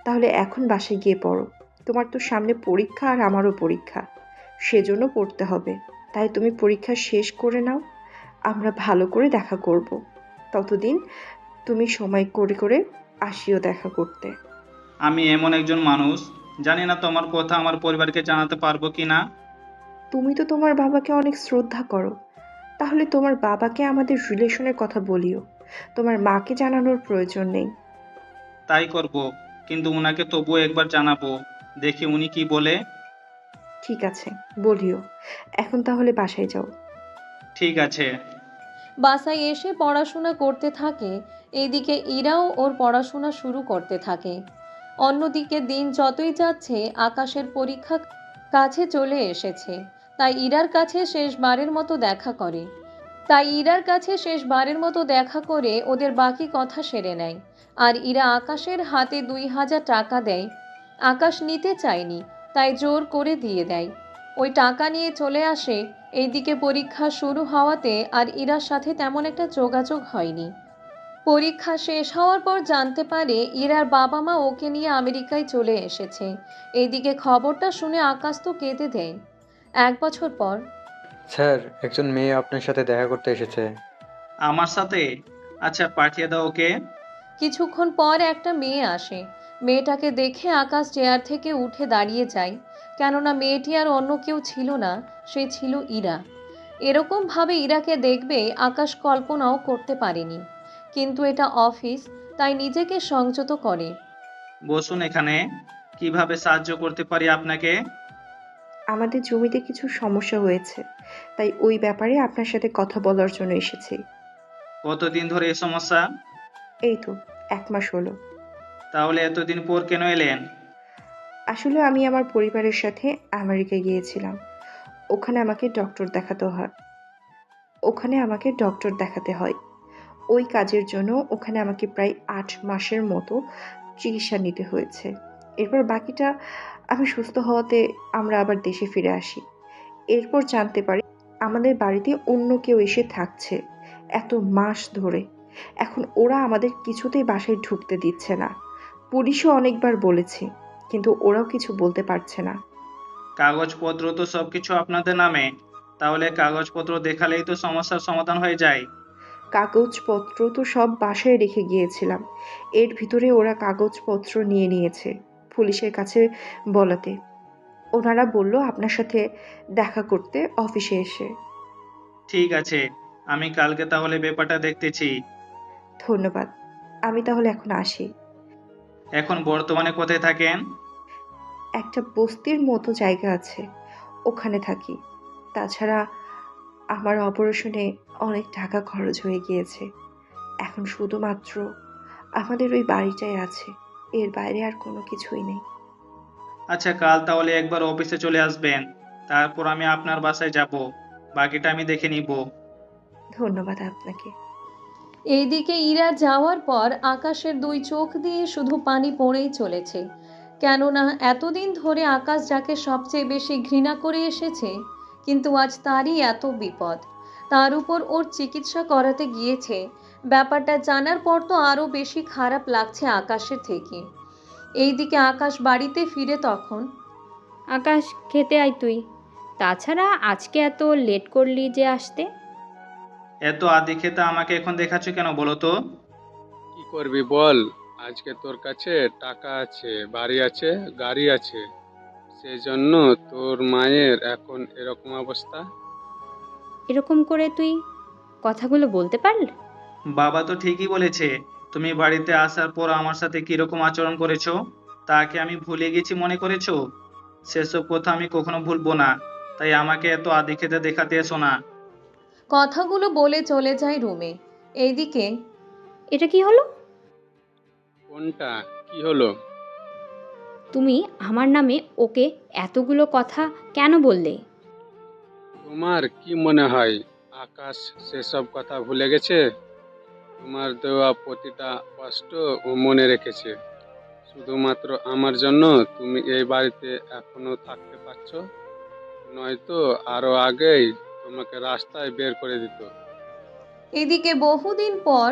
তাহলে এখন বাসায় গিয়ে পড়ো। তোমার তো সামনে পরীক্ষা আর আমারও পরীক্ষা, সেজন্য পড়তে হবে। তাই তুমি পরীক্ষা শেষ করে নাও, আমরা ভালো করে দেখা করব। ততদিন তুমি সময় করে করে আসিও দেখা করতে। আমি এমন একজন মানুষ, জানি না তোমার কথা আমার পরিবারকে জানাতে পারবো কি না। তুমি তো তোমার বাবাকে অনেক শ্রদ্ধা করো, তাহলে তোমার বাবাকে আমাদের রিলেশনের কথা বলিও। তোমার মাকে জানানোর প্রয়োজন নেই। তাই করব, কিন্তু উনাকে তবুও একবার জানাবো, দেখি উনি কি বলে। ঠিক আছে, বলিও। এখন তাহলে বাসায় যাও। ঠিক আছে। বাসায় এসে পড়াশোনা করতে থাকে। এইদিকে ইরাও ওর পড়াশোনা শুরু করতে থাকে। অন্যদিকে দিন যতই যাচ্ছে আকাশের পরীক্ষা কাছে চলে এসেছে। তাই ইরার কাছে শেষবারের মতো দেখা করে ওদের বাকি কথা সেরে নেয়। আর ইরা আকাশের হাতে 2000 টাকা দেয়। আকাশ নিতে চায়নি, তাই জোর করে দিয়ে দেয়। ওই টাকা নিয়ে চলে আসে। এইদিকে পরীক্ষা শুরু হওয়াতে আর ইরার সাথে তেমন একটা যোগাযোগ হয়নি। পরীক্ষা শেষ হওয়ার পর জানতে পারে ইরার বাবা মা ওকে নিয়ে আমেরিকায় চলে এসেছে। এইদিকে খবরটা শুনে আকাশ তো কেঁদে দেয়। 1 বছর পর স্যার, একজন মেয়ে আপনার সাথে দেখা করতে এসেছে। আমার সাথে? আচ্ছা, পাঠিয়ে দাও ওকে। কিছুক্ষণ পর একটা মেয়ে আসে। মেয়েটাকে দেখে আকাশ চেয়ার থেকে উঠে দাঁড়িয়ে যায়, কেননা মেয়েটি আর অন্য কেউ ছিল না, সে ছিল ইরা। এরকমভাবে ইরাকে দেখবে আকাশ কল্পনাও করতে পারেনি। কিন্তু এটা অফিস, তাই নিজেকে সংযত করে। বসুন এখানে। কিভাবে সাহায্য করতে পারি আপনাকে? আমাদের জমিতে কিছু সমস্যা হয়েছে, তাই ওই ব্যাপারে আপনার সাথে কথা বলার জন্য এসেছি। কতদিন ধরে এই সমস্যা? এই তো 1 মাস হলো। তাহলে এতদিন পর কেন এলেন? আসলে আমি আমার পরিবারের সাথে আমেরিকায় গিয়েছিলাম। ওখানে আমাকে ডক্টর দেখাতে হয়। ওই কাজের জন্য ওখানে আমাকে প্রায় 8 মাসের মতো চিকিৎসা নিতে হয়েছে। এরপর বাকিটা আমি সুস্থ হওয়াতে আমরা আবার দেশে ফিরে আসি। এরপর জানতে পারি আমাদের বাড়িতে অন্য কেউ এসে থাকছে এত মাস ধরে। এখন ওরা আমাদের কিছুতেই বাসায় ঢুকতে দিচ্ছে না। পুলিশও অনেকবার বলেছে, কিন্তু ওরাও কিছু বলতে পারছে না। কাগজপত্র তো সবকিছু আপনাদের নামে। তাহলে কাগজপত্র দেখালেই তো সমস্যার সমাধান হয়ে যায়। কাগজপত্র তো সব বাসায় রেখে গিয়েছিলাম। এর ভিতরে ওরা কাগজপত্র নিয়ে নিয়েছে পুলিশের কাছে বলাতে। ওনারা বলল আপনার সাথে দেখা করতে অফিসে এসে। ঠিক আছে, আমি কালকে তাহলে ব্যাপারটা দেখতেছি। ধন্যবাদ। আমি তাহলে এখন আসি। এখন বর্তমানে কোথায় থাকেন? একটা বস্তির মতো জায়গা আছে, ওখানে থাকি। তাছাড়া আমার অপারেশনে অনেক টাকা খরচ হয়ে গিয়েছে। এখন শুধুমাত্র আমাদের ওই বাড়িটাই আছে, এর বাইরে আর কোনো কিছুই নেই। আচ্ছা, কাল তাহলে একবার অফিসে চলে আসবেন। তারপর আমি আপনার বাসায় যাব। বাকিটা আমি দেখে নিব। ধন্যবাদ আপনাকে। এইদিকে ইরা যাওয়ার পর আকাশের 2 চোখ দিয়ে শুধু পানি পড়েই চলেছে। কেননা এতদিন ধরে আকাশ যাকে সবচেয়ে বেশি ঘৃণা করে এসেছে, কিন্তু আজ তারই এত বিপদ। তার উপর ওর চিকিৎসা করাতে গিয়েছে। ব্যাপারটা জানার পর তো আরও বেশি খারাপ লাগছে আকাশের থেকে। এইদিকে আকাশ বাড়িতে ফিরে তখন আকাশ, খেতে আয় তুই। তাছাড়া আজকে এত লেট করলি যে আসতে? এত আদি খেতে আমাকে এখন দেখাচ্ছ কেন বলো তো? কি করবি বল? আজকে তোর কাছে টাকা আছে, বাড়ি আছে, গাড়ি আছে, সেই জন্য তোর মায়ের এখন এরকম অবস্থা। এরকম করে তুই কথাগুলো বলতে পারলি? বাবা তো ঠিকই বলেছে। তুমি বাড়িতে আসার পর আমার সাথে কিরকম আচরণ করেছো তাকে আমি ভুলে গেছি মনে করেছো? সেসব কথা আমি কখনো ভুলবো না। তাই আমাকে এত আদি খেতে দেখাতে এসো না। কথাগুলো বলে চলে যায় রুমে। এইদিকে এটা কি হলো? কোনটা? কি হলো? তুমি আমার নামে ওকে এতগুলো কথা কেন বললে? তোমার কি মনে হয় আকাশ সেসব কথা ভুলে গেছে? তোমার দেওয়া প্রতিটা কষ্ট ও মনে রেখেছে। শুধুমাত্র আমার জন্য তুমি এই বাড়িতে এখনো থাকতে পারছো, নয়তো আরো আগেই তোমাকে রাস্তায় বের করে দিত। এদিকে বহুদিন পর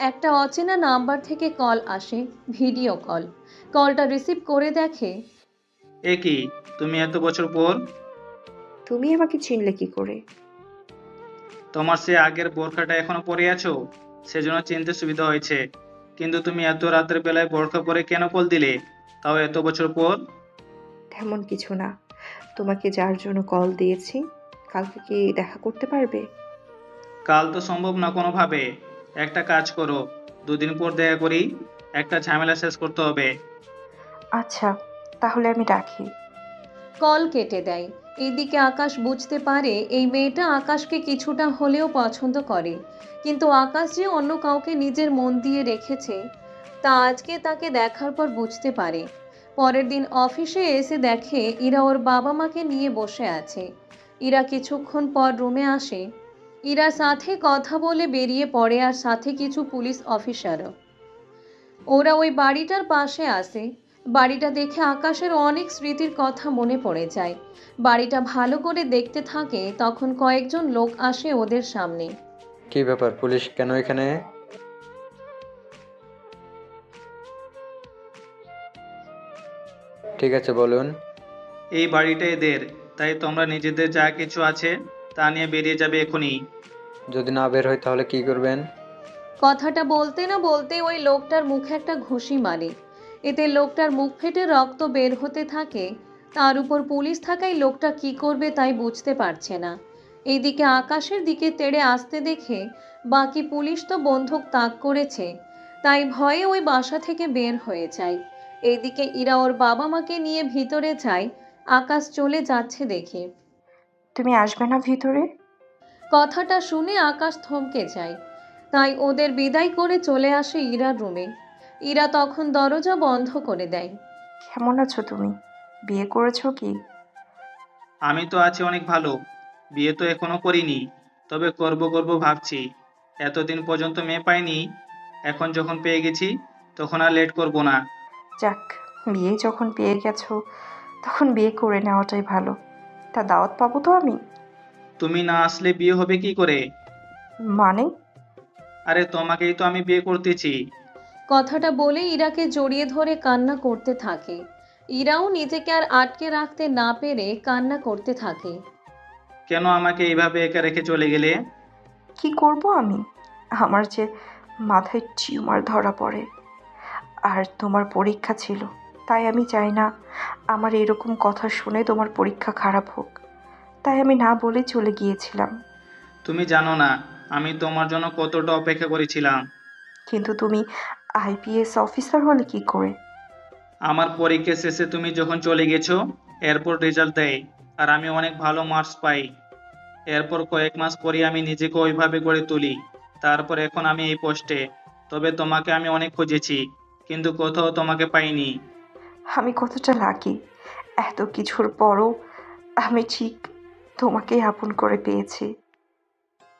একটা অচেনা নাম্বার থেকে কল আসে, ভিডিও কল। কলটা রিসিভ করে দেখে এ কি, তুমি এত বছর পর? তুমি আমাকে চিনলে কি করে? তোমার সে আগের বোরখাটা এখনো পরে আছো, সেজন্য চিনতে সুবিধা হয়েছে। কিন্তু তুমি এত রাতের বেলায় বোরখা পরে কেন কল দিলে, তাও এত বছর পর? তেমন কিছু না। তোমাকে যার জন্য কল দিয়েছি, কালকে কি দেখা করতে পারবে? কাল তো সম্ভব না কোনোভাবে। একটা কাজ করো, 2 দিন পর দেখা করি। একটা ঝামেলা শেষ করতে হবে। আচ্ছা, তাহলে আমি রাখি। কল কেটে দেয়। এইদিকে আকাশ বুঝতে পারে এই মেয়েটা আকাশকে কিছুটা হলেও পছন্দ করে, কিন্তু আকাশ যে অন্য কাউকে নিজের মন দিয়ে রেখেছে তা আজকে তাকে দেখার পর বুঝতে পারে। পরের দিন অফিসে এসে দেখে ইরা ওর বাবা মাকে নিয়ে বসে আছে। ইরা কিছুক্ষণ পর রুমে আসে। ইরার সাথে কথা বলে বেরিয়ে পড়ে, আর সাথে কিছু পুলিশ অফিসারও। ওরা ওই বাড়িটার পাশে আসে। বাড়িটা দেখে আকাশের অনেক স্মৃতির কথা মনে পড়ে যায়। বাড়িটা ভালো করে দেখতে থাকে, তখন কয়েকজন লোক আসে ওদের সামনে। কি ব্যাপার, পুলিশ কেন এখানে? ঠিক আছে, বলুন। এই বাড়িটা এদের, তাই তোমরা নিজেদের যা কিছু আছে তা নিয়ে বেরিয়ে যাবে এখনই। যদি না বের হয় তাহলে কি করবেন? কথাটা বলতে না বলতে ওই লোকটার মুখে একটা ঘুষি মারে। এতে লোকটার মুখ ফেটে রক্ত বের হতে থাকে। তার উপর পুলিশ থাকায় লোকটা কি করবে তাই বুঝতে পারছে না। এইদিকে আকাশের দিকে তেড়ে আসতে দেখে বাকি পুলিশ তো বন্দুক তাক করেছে, তাই ভয়ে ওই বাসা থেকে বের হয়ে যায়। এইদিকে ইরা ওর বাবা মাকে নিয়ে ভিতরে যায়। আকাশ চলে যাচ্ছে দেখে। তুমি আসবে না ভিতরে? কথাটা শুনে আকাশ থমকে যায়। তাই ওদের বিদায় করে চলে আসে ইরার রুমে। ইরা তখন দরজা বন্ধ করে দেয়। কেমন আছো তুমি? বিয়ে করেছো কি? আমি তো আছি অনেক ভালো। বিয়ে তো এখনো করিনি, তবে করব করব ভাবছি। এতদিন পর্যন্ত মেয়ে পাইনি, এখন যখন পেয়ে গেছি তখন আর লেট করব না। যাক, বিয়ে যখন পেয়ে গেছো তখন বিয়ে করে নেওয়াটাই ভালো। তা দাওয়াত পাবো তো আমি? তুমি না আসলে বিয়ে হবে কি করে? মানে? আরে তোমাকেই তো আমি বিয়ে করতেছি। কথাটা বলে ইরাকে জড়িয়ে ধরে কান্না করতে থাকে। ইরাও নিজেকে আর আটকে রাখতে না পেরে কান্না করতে থাকে। কেন আমাকে এইভাবে একা রেখে চলে গেলে? কি করব আমি? আমার যে মাথায় টিউমার ধরা পড়ে, আর তোমার পরীক্ষা ছিল, তাই আমি চাই না আমার এরকম কথা শুনে তোমার পরীক্ষা খারাপ হোক। তাই আমি না বলে চলে গিয়েছিলাম। তুমি জানো না আমি তোমার জন্য কতটা অপেক্ষা করেছিলাম। কিন্তু তুমি আইপিএস অফিসার হলে কি করে? আমার পরীক্ষা শেষে তুমি যখন চলে গেছো, এরপর রেজাল্ট দেয় আর আমি অনেক ভালো মার্কস পাই। এরপর কয়েক মাস পরে আমি নিজেকে ওইভাবে গড়ে তুলি। তারপর এখন আমি এই পোস্টে। তবে তোমাকে আমি অনেক খুঁজেছি, কিন্তু কোথাও তোমাকে পাইনি। আমি কতটা লাকি, এত কিছুর পরও আমি ঠিক তোমাকেই আপন করে পেয়েছি।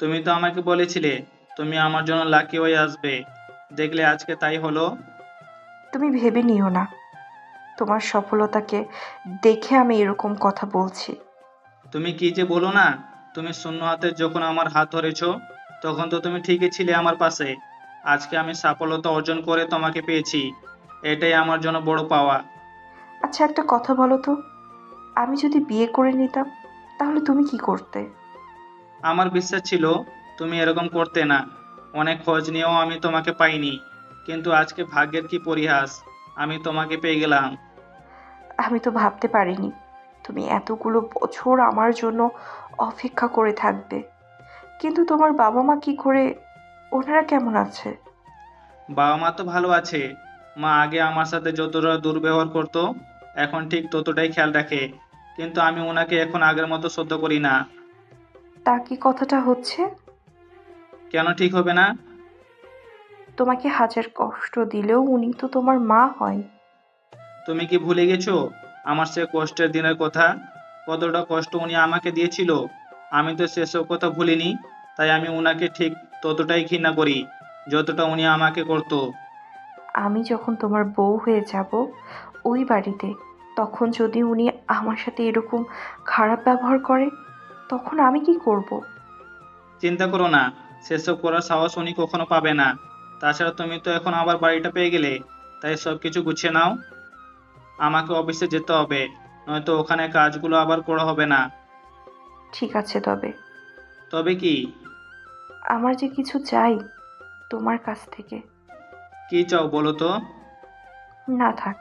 তুমি তো আমাকে বলেছিলে তুমি আমার জন্য লাকি হয়ে আসবে, দেখলে আজকে তাই হলো। তুমি ভেবে নিও না, তোমার সফলতাকে দেখে আমি এরকম কথা বলছি। তুমি কি যে বলো না, তুমি শূন্য হাতে যখন আমার হাত ধরেছো তখন তো তুমি ঠিকই ছিলে আমার পাশে। আজকে আমি সফলতা অর্জন করে তোমাকে পেয়েছি, এটাই আমার জন্য বড় পাওয়া। আচ্ছা, একটা কথা বলো তো, আমি যদি বিয়ে করে নিতাম তাহলে তুমি কি করতে? আমার বিশ্বাস ছিল তুমি এরকম করতে না। অনেক খোঁজ নিয়েও আমি তোমাকে পাইনি, কিন্তু আজকে ভাগ্যের কি পরিহাস, আমি তোমাকে পেয়ে গেলাম। আমি তো ভাবতে পারিনি তুমি এতগুলো বছর আমার জন্য অপেক্ষা করে থাকবে। কিন্তু তোমার বাবা মা কি করে, ওনারা কেমন আছে? বাবা মা তো ভালো আছে। মা আগে আমার সাথে যতটা দুর্ব্যবহার করতো এখন ঠিক ততটাই খেয়াল রাখে, কিন্তু আমি ওনাকে এখন আগের মতো শ্রদ্ধা করি না। তা কি কথাটা হচ্ছে? কেন ঠিক হবে না? তোমাকে হাজার কষ্ট দিলেও উনি তো তোমার মা হয়। তুমি কি ভুলে গেছো আমার সে কষ্টের দিনের কথা? কতটা কষ্ট উনি আমাকে দিয়েছিল। আমি তো সেসব কথা ভুলিনি, তাই আমি উনাকে ঠিক ততটাই ঘৃণা করি যতটা উনি আমাকে করতো। আমি যখন তোমার বউ হয়ে যাব ওই বাড়িতে, তখন যদি উনি আমার সাথে এরকম খারাপ ব্যবহার করে, তখন আমি কি করব? চিন্তা করো না, সেসব করার সাহস উনি কখনো পাবে না। তাছাড়া তুমি তো এখন আবার বাড়িটা পেয়ে গেলে, তাই সবকিছু গুছিয়ে নাও। আমাকে অফিসে যেতে হবে, নয়তো ওখানে কাজগুলো আবার করা হবে না। ঠিক আছে, তবে তবে কি? আমার যে কিছু চাই তোমার কাছ থেকে। কি চাও বলো তো? না থাক,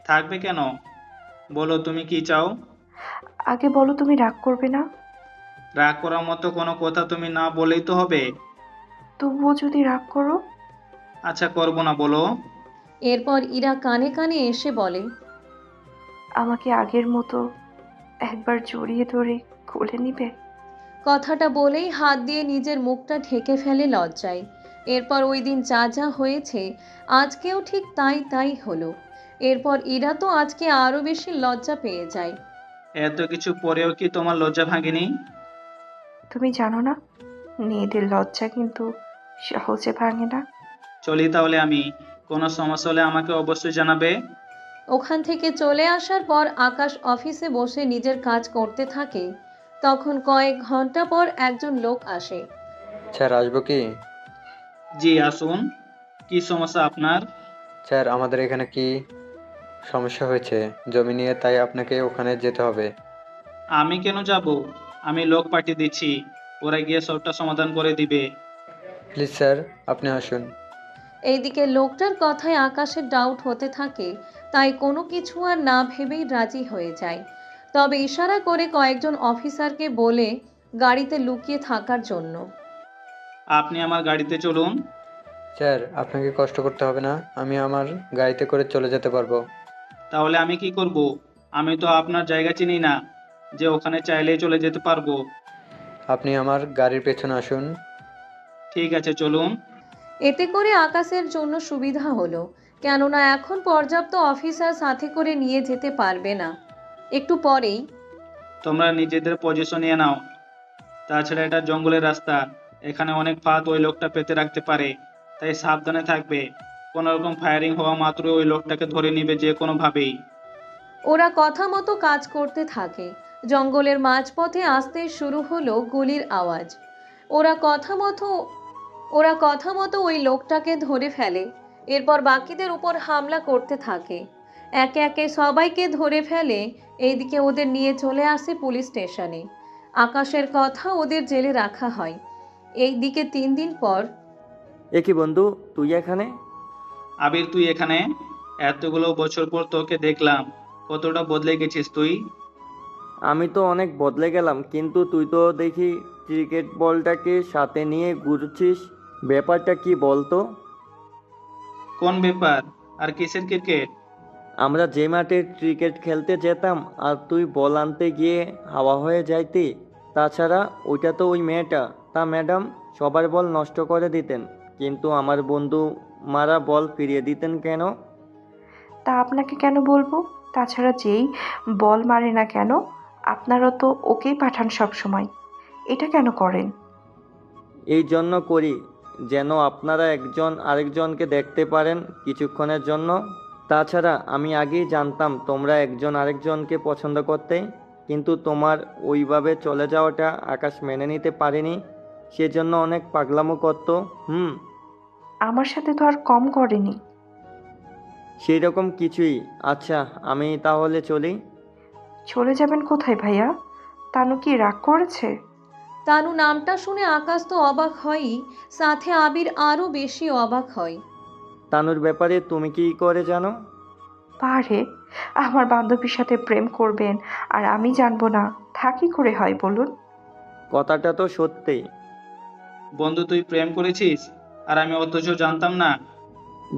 থাকবে কেন? বলো তুমি কি চাও। আগে বলো তুমি রাগ করবে না? রাগ করার মতো কোনো কথা তুমি না বলেই তো হবে। তবুও যদি রাগ করো? আচ্ছা, করবো না, বলো। এরপর ইরা কানে কানে এসে বলে, আমাকে আগের মতো একবার জড়িয়ে ধরে কোলে নিবে? কথাটা বলেই হাত দিয়ে নিজের মুখটা ঢেকে ফেলে লজ্জায়। এরপর ওই দিন যা যা হয়েছে আজকেও ঠিক তাই তাই হলো। এরপর ইরা তো আজকে আরো বেশি লজ্জা পেয়ে যায়। এত কিছু পরেও কি তোমার লজ্জা ভাঙেনি? তুমি জানো না, মেয়েদের লজ্জা কিন্তু সহজে ভাঙে না। চলি তাহলে আমি। কোনো সমস্যা হলে আমাকে অবশ্যই জানাবে। ওখান থেকে চলে আসার পর আকাশ অফিসে বসে নিজের কাজ করতে থাকে। তখন কয়েক ঘন্টা পর একজন লোক আসে। স্যার আসবো কি? জি আসুন। কি সমস্যা আপনার? স্যার আমাদের এখানে কি সমস্যা হয়েছে জমি নিয়ে, তাই আপনাকে ওখানে যেতে হবে। আমি কেন যাব? আমি লোক পাঠিয়ে দিচ্ছি, ওরা গিয়ে সবটা সমাধান করে দিবে। প্লিজ স্যার আপনি আসুন। এইদিকে লোকটার কথায় আকাশের ডাউট হতে থাকে, তাই কোনো কিছু আর না ভেবেই রাজি হয়ে যায়। তবে ইশারা করে কয়েকজন অফিসারকে বলে গাড়িতে লুকিয়ে থাকার জন্য। আপনি আমার গাড়িতে চলুন। স্যার আপনাকে কষ্ট করতে হবে না, আমি আমার গাড়িতে করে চলে যেতে পারবো। তাহলে আমি কি করব? আমি তো আপনার জায়গা চিনি না যে ওখানে চাইলেই চলে যেতে পারবো। আপনি আমার গাড়ির পেছনে আসুন। ঠিক আছে চলুন। এতে করে আকাশের জন্য সুবিধা হলো, কেননা এখন পর্যাপ্ত অফিসার সাথে করে নিয়ে যেতে পারবে না। একটু পরেই তোমরা নিজেদের পজিশন নিয়ে নাও। তাছাড়া এটা জঙ্গলের রাস্তা, এখানে অনেক ফাঁদ ওই লোকটা পেতে রাখতে পারে, তাই সাবধানে থাকবে। কোনো রকম ফায়ারিং হওয়া মাত্রই ওই লোকটাকে ধরে নিবে যে কোনোভাবেই। ওরা কথা মতো কাজ করতে থাকে। জঙ্গলের মাঝপথে আসতে শুরু হলো গুলির আওয়াজ। ওরা কথা মতো ওই লোকটাকে ধরে ফেলে। এরপর বাকিদের উপর হামলা করতে থাকে। একে একে সবাইকে ধরে ফেলে। এইদিকে ওদের নিয়ে চলে আসে পুলিশ স্টেশনে। আকাশের কথা ওদের জেলে রাখা হয়। এইদিকে 3 দিন পর এ কি বন্ধু, তুই এখানে? আবির তুই এখানে? এতগুলো বছর পর তোকে দেখলাম, কতটা বদলে গেছিস তুই। আমি তো অনেক বদলে গেলাম, কিন্তু তুই তো দেখি ক্রিকেট বলটাকে সাথে নিয়ে ঘুরছিস। ব্যাপারটা কি বলতো? কোন ব্যাপার? আর কিসের ক্রিকেট? আমরা যে মাঠে ক্রিকেট খেলতে যেতাম আর তুই বল আনতে গিয়ে হাওয়া হয়ে যাইতি। তাছাড়া ওইটা তো ওই মেয়েটা, তা ম্যাডাম সবার বল নষ্ট করে দিতেন, কিন্তু আমার বন্ধু মারা বল ফিরিয়ে দিতেন কেন? তা আপনাকে কেন বলবো? তাছাড়া যেই বল মারে না কেন, আপনারা তো ওকেই পাঠান সব সময়। এটা কেন করেন? এই জন্য করি যেন আপনারা একজন আরেকজনকে দেখতে পারেন কিছুক্ষণের জন্য। তাছাড়া আমি আগেই জানতাম তোমরা একজন আরেকজনকে পছন্দ করতে, কিন্তু তোমার ওইভাবে চলে যাওয়াটা আকাশ মেনে নিতে পারেনি, সেজন্য অনেক পাগলামো করতো। আমার সাথে তো আর কম করেনি। সেই রকম কিছুই। আচ্ছা আমি তাহলে চলি। চলে যাবেন কোথায় ভাইয়া? তানু কি রাগ করেছে? তানু নামটা শুনে আকাশ তো অবাক হয়ই, সাথে আবির আরো বেশি অবাক হয়। তানুর ব্যাপারে তুমি কি করে জানো? পারে আমার বান্ধবীর সাথে প্রেম করবেন আর আমি জানবো না? তা কি করে হয় বলুন? কথাটা তো সত্যি। বন্ধু তুই প্রেম করেছিস আর আমি অথচ জানতাম না?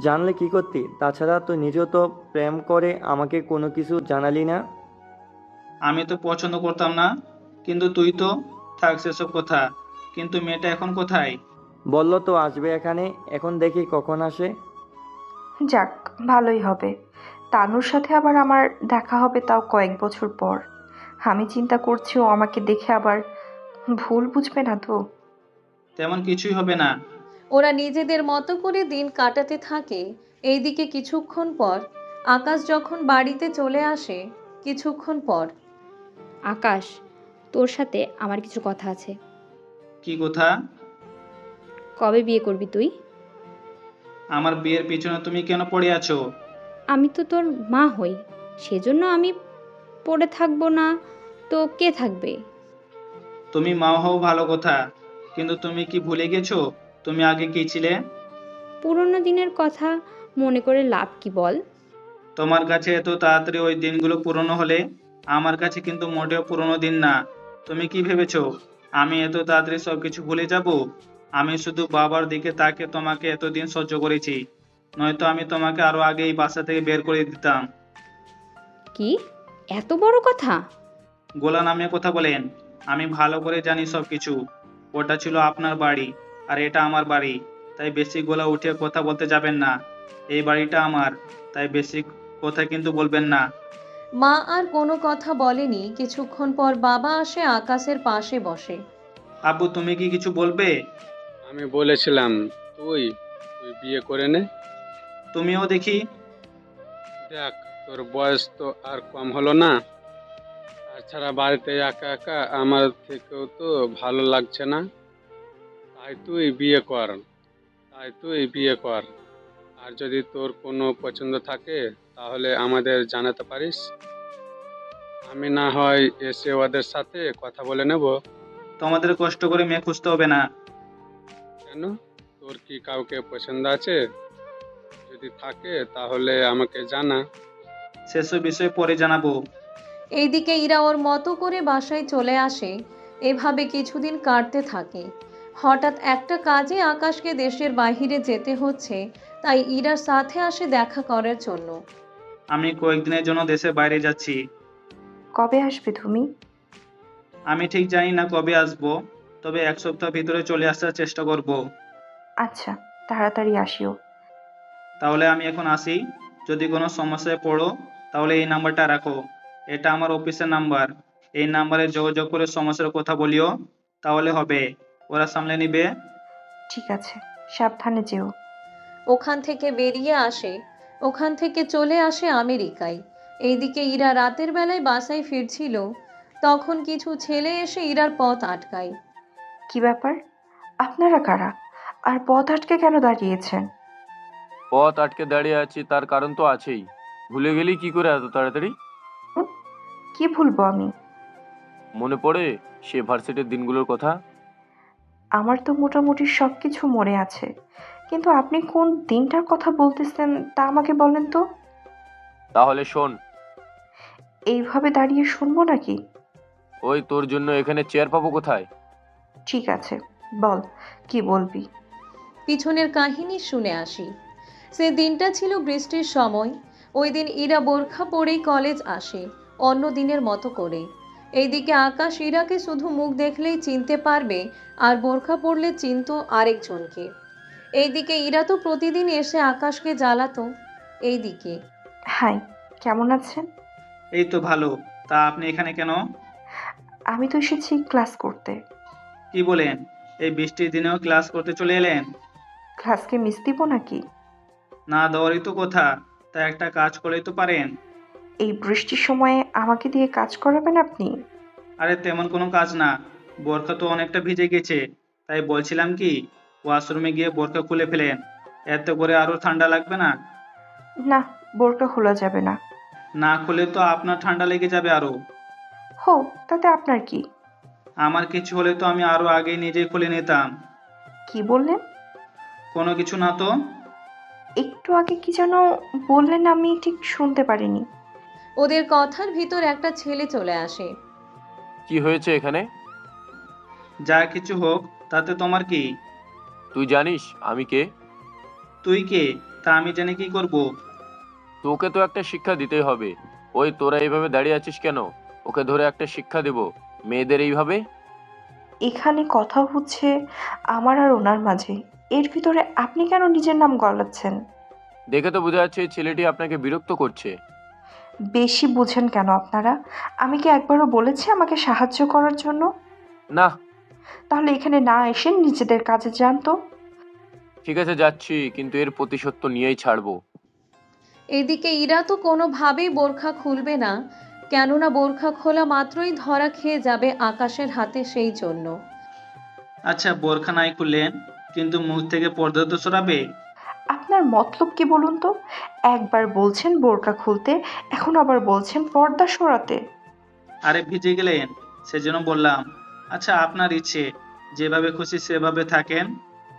জানলে কি করতি? তাছাড়া তুই নিজেও তো প্রেম করে আমাকে কোনো কিছু জানালি না। আমি তো পছন্দ করতাম না, কিন্তু তুই তো। থাক সেসব কথা। কিন্তু মেয়েটা এখন কোথায়? বললো তো আসবে এখানে, এখন দেখি কখন আসে। যাক, ভালোই হবে। তানুর সাথে আবার আমার দেখা হবে, তাও কয়েক বছর পর। আমি চিন্তা করছি ও আমাকে দেখে আবার ভুল বুঝবে না তো? তেমন কিছুই হবে না। ওরা নিজেদের মতো করে দিন কাটাতে থাকে। এইদিকে কিছুক্ষণ পর আকাশ যখন বাড়িতে চলে আসে, কিছুক্ষণ পর আকাশ, তোর সাথে আমার কিছু কথা আছে। কি কথা? কবে বিয়ে করবি তুই? আমার বিয়ের পিছনে তুমি কেন পড়ে আছো? আমি তো তোর মা হই, সেজন্য আমি পড়ে থাকবো না তো কে থাকবে? তুমি মা হও ভালো কথা, কিন্তু তুমি কি ভুলে গেছো তুমি আগে কি ছিলে? পুরোনো দিনের কথা মনে করে লাভ কি বল? তোমার কাছে এত তাড়াতাড়ি ওই দিনগুলো পুরনো হলে আমার কাছে কিন্তু মোটেও পুরনো দিন না। তুমি কি ভেবেছো আমি এত তাড়াতাড়ি সবকিছু ভুলে যাব? আমি শুধু বাবার দিকে তাকে তোমাকে এতদিন সহ্য করেছি, নয়তো আমি তোমাকে আরো আগে এই বাসা থেকে বের করে দিতাম। কি এত বড় কথা? গোলা নামিয়ে কথা বলেন। আমি ভালো করে জানি সব কিছু। ওটা ছিল আপনার বাড়ি আর এটা আমার বাড়ি, তাই বেশি গলা উঠিয়ে কথা বলতে যাবেন না। এই বাড়িটা আমার, তাই বেশি কথা কিন্তু বলবেন না। মা আর কোনো কথা বলেনি। কিছুক্ষণ পর বাবা আসে আকাশের পাশে বসে। আব্বু, তুমি কি কিছু বলবে? আমি বলেছিলাম তুই তুই বিয়ে করে নে। তুমিও দেখি। দেখ, তোর বয়স তো আর কম হলো না। তাছাড়া বাড়িতে একা একা আমার থেকেও তো ভালো লাগছে না। তাই তুই বিয়ে কর, তাই তুই বিয়ে কর। আর যদি তোর কোনো পছন্দ থাকে তাহলে আমাদের জানাতে পারিস। আমি না হয় এসে ওদের সাথে কথা বলে নেব। তোমাদের কষ্ট করে মেয়ে খুঁজতে হবে না। কেন, তোর কি কাউকে পছন্দ আছে? যদি থাকে তাহলে আমাকে জানা। সেসব বিষয় পরে জানাবো। এইদিকে ইরা ওর মতো করে বাসায় চলে আসে। এভাবে কিছুদিন কাটতে থাকে। হঠাৎ একটা কাজে আকাশকে দেশের বাইরে যেতে হচ্ছে, তাই ইরার সাথে আসে দেখা করার জন্য। আমি কয়েকদিনের জন্য দেশের বাইরে যাচ্ছি। কবে আসবে তুমি? আমি ঠিক জানি না কবে আসবো, তবে 1 সপ্তাহ ভিতরে চলে আসার চেষ্টা করব। আচ্ছা, তাড়াতাড়ি আসিও। তাহলে আমি এখন আসি। যদি কোনো সমস্যায় পড়ো তাহলে এই নাম্বারটা রাখো। এটা আমার অফিসের নাম্বার। এই নাম্বারে যোগাযোগ করে সমস্যার কথা বলিও, তাহলে হবে। ওরা সামলে নিবে। ঠিক আছে, সাবধানে যেও। ওখান থেকে বেরিয়ে আসে। ওখান থেকে চলে আসে আমেরিকায়। এইদিকে ইরা রাতের বেলায় বাসায় ফিরছিল, তখন কিছু ছেলে এসে ইরার পথ আটকায়। কি ব্যাপার? আপনারা কারা? আর পথ আটকে কেন দাঁড়িয়েছেন? পথ আটকে দাঁড়িয়ে আছি তার কারণ তো আছেই। ভুলে গেলি কি করে এত তাড়াতাড়ি? কি ভুলবো আমি? মনে পড়ে সে ভার্সিটির দিনগুলোর কথা? আমার তো মোটামুটি সব কিছু মনে আছে, কিন্তু আপনি কোন দিনটার কথা বলতেছেন তা আমাকে বলেন তো। তাহলে শোন। এইভাবে দাঁড়িয়ে শুনবো নাকি? ওই তোর জন্য এখানে চেয়ার পাবো কোথায়? ঠিক আছে, বল, কি বলবি? পিছনের কাহিনী শুনে আসি। সে দিনটা ছিল বৃষ্টির সময়। ওই দিন ইরা বোরখা পরেই কলেজ আসে, অন্য দিনের মতো করে। এইদিকে আকাশ ইরাকে শুধু মুখ দেখলেই চিনতে পারবে, আর বোরখা পরলে চিনতো আরেকজনকে। এইদিকে ইরা তো প্রতিদিন এসে আকাশকে জ্বালাতো। এইদিকে হাই, কেমন আছেন? এই তো ভালো। তা আপনি এখানে কেন? আমি তো এসেছি ক্লাস করতে। কি বলেন? এই বৃষ্টির দিনেও ক্লাস করতে চলে এলেন? ক্লাসকে মিস দিব নাকি? না দেওয়ারই তো কথা। তা একটা কাজ করলেই তো পারেন। এই বৃষ্টির সময়ে আমাকে দিয়ে কাজ করাবেন আপনি? আরে তেমন কোনো কাজ না। বোরখা তো অনেকটা ভিজে গেছে, তাই বলছিলাম কি, ওয়াশরুমে গিয়ে বোরখা খুলে ফেলেন। এতে করে আরো ঠান্ডা লাগবে না। না, বোরকা খোলা যাবে না। না খুলে তো আপনার ঠান্ডা লেগে যাবে আরো। হো, তাতে আপনার কি? আমার কিছু হলে তো আমি আরো আগে নিজেই খুলে নিতাম। কি বললেন? কোনো কিছু না তো। একটু আগে কি যেন বললেন, আমি ঠিক শুনতে পারিনি। ওদের কথার ভিতর একটা ছেলে চলে আসে। কি হয়েছে এখানে? যা কিছু হোক, তাতে তোমার কি? তুই জানিস আমি কে? তুই কে? তা আমি জেনে কি করব? তোকে তো একটা শিক্ষা দিতেই হবে। ওই তোরা এইভাবে দাঁড়িয়ে আছিস কেন? ওকে ধরে একটা শিক্ষা দেব। মেয়েদের এইভাবে? এখানে কথা হচ্ছে আমার আর ওনার মাঝে, এর ভিতরে আপনি কেন নিজের নাম গলাচ্ছেন? দেখে তো বোঝা যাচ্ছে এই ছেলেটি আপনাকে বিরক্ত করছে। বেশি বুঝেন কেন আপনারা? আমি কি একবারও বলেছি আমাকে সাহায্য করার জন্য? না। তাহলে এখানে না এসে নিজেদের কাজে যান তো। ঠিক আছে, যাচ্ছি, কিন্তু এর প্রতিশোধ তো নিয়েই ছাড়বো। এদিকে ইরা তো কোনোভাবেই বোরখা খুলবে না, কেননা বোরখা খোলা মাত্রই ধরা খেয়ে যাবে আকাশের হাতে। সেই জন্য আচ্ছা, বোরখা নাই খুললেন, কিন্তু মুখ থেকে পর্দা তো সরাবে। আপনার মতলব কি বলুন তো? একবার বলছেন বোরকা খুলতে, এখন আবার বলছেন পর্দা সরাতে। আরে ভিজে গেলেন, সেজন্য বললাম। আচ্ছা, আপনার ইচ্ছে, যেভাবে খুশি সেভাবে থাকেন।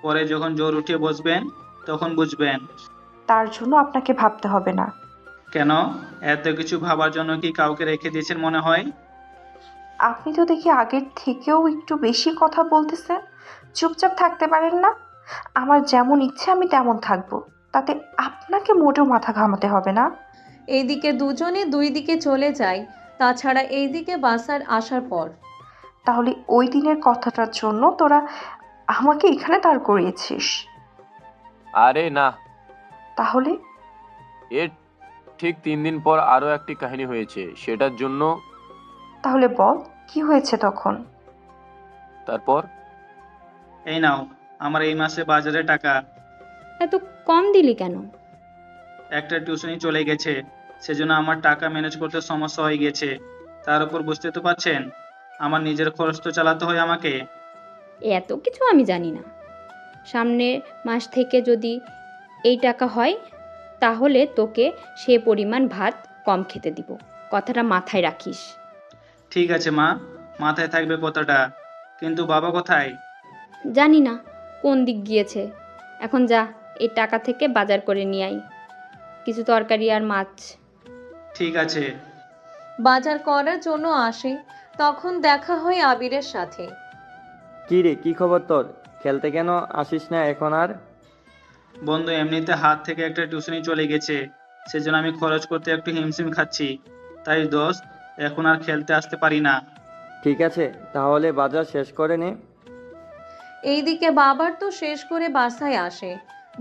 পরে যখন জোর উঠিয়ে বসবেন তখন বুঝবেন। তার জন্য আপনাকে ভাবতে হবে না। কেন? এত কিছু ভাবার জন্য কি কাউকে রেখে দিয়েছেন মনে হয়? আপনি তো দেখি আগের থেকেও একটু বেশি কথা বলতেছেন। চুপচাপ থাকতে পারেন না? আমার যেমন ইচ্ছে আমি তেমন থাকবো, তাতে আপনাকে মোটেও মাথা ঘামাতে হবে না। এইদিকে দুজনে দুই দিকে চলে যায়। তাছাড়া এইদিকে বাসার আসার পর তাহলে ওই দিনের কথাটার জন্য তোরা আমাকে এখানে দাঁড় করিয়েছিস? আরে না, তাহলে এর ঠিক 3 দিন পর আরো একটি কাহিনী হয়েছে, সেটার জন্য। তাহলে বল কি হয়েছে তখন? তারপর এই নাও আমার এই মাসে বাজারে টাকা। এত কম দিলি কেন? একটা টিউশনি চলে গেছে, সেজন্য আমার টাকা ম্যানেজ করতে সমস্যা হয়ে গেছে। তার উপর বুঝতে তো পারছেন, আমার নিজের খরচ তো চালাতে হয় আমাকে। এত কিছু আমি জানি না। সামনের মাস থেকে যদি এই টাকা হয় তাহলে তোকে সে পরিমাণ ভাত কম খেতে দিব, কথাটা মাথায় রাখিস। ঠিক আছে মা, মাথায় থাকবে কথাটা। কিন্তু বাবা কোথায়? জানি না কোন দিক গিয়েছে। এখন যা, এই টাকা থেকে বাজার করে নিয়ে আই, কিছু তরকারি আর মাছ। ঠিক আছে। বাজার করার জন্য আসে, তখন দেখা হয় আবিরের সাথে। কী রে, কী খবর তোর? খেলতে কেন আসিস না এখন আর? বন্ধু, এমনিতে হাত থেকে একটা টিউশনি চলে গেছে, সেজন্য আমি খরচ করতে একটু হিমশিম খাচ্ছি। তাই দোস্ত, এখন আর খেলতে আসতে পারি না। ঠিক আছে, তাহলে বাজার শেষ করে নে। এইদিকে বাবার তো শেষ করে বাসায় আসে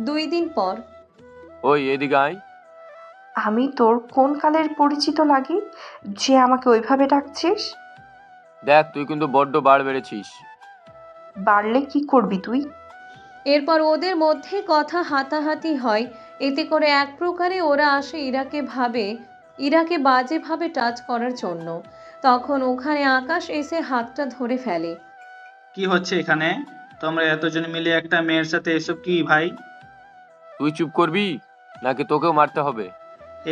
2 দিন পর। ওই এদিকে আয়। আমি তোর কোন কালের পরিচিত লাগি যে আমাকে ওইভাবে ডাকছিস? দেখ, তুই কিন্তু বড্ড বাড় বেড়েছিস। বাড়লে কি করবি তুই? এরপর ওদের মধ্যে কথা হাতাহাতি হয়। এতে করে এক প্রকারে ওরা আসে ইরাকে বাজেভাবে টাচ করার জন্য। তখন ওখানে আকাশ এসে হাতটা ধরে ফেলে। কি হচ্ছে এখানে? তোমরা এতজন মিলে একটা মেয়ের সাথে এসব কি ভাই? তুই চুপ করবি নাকি তোকেও মারতে হবে?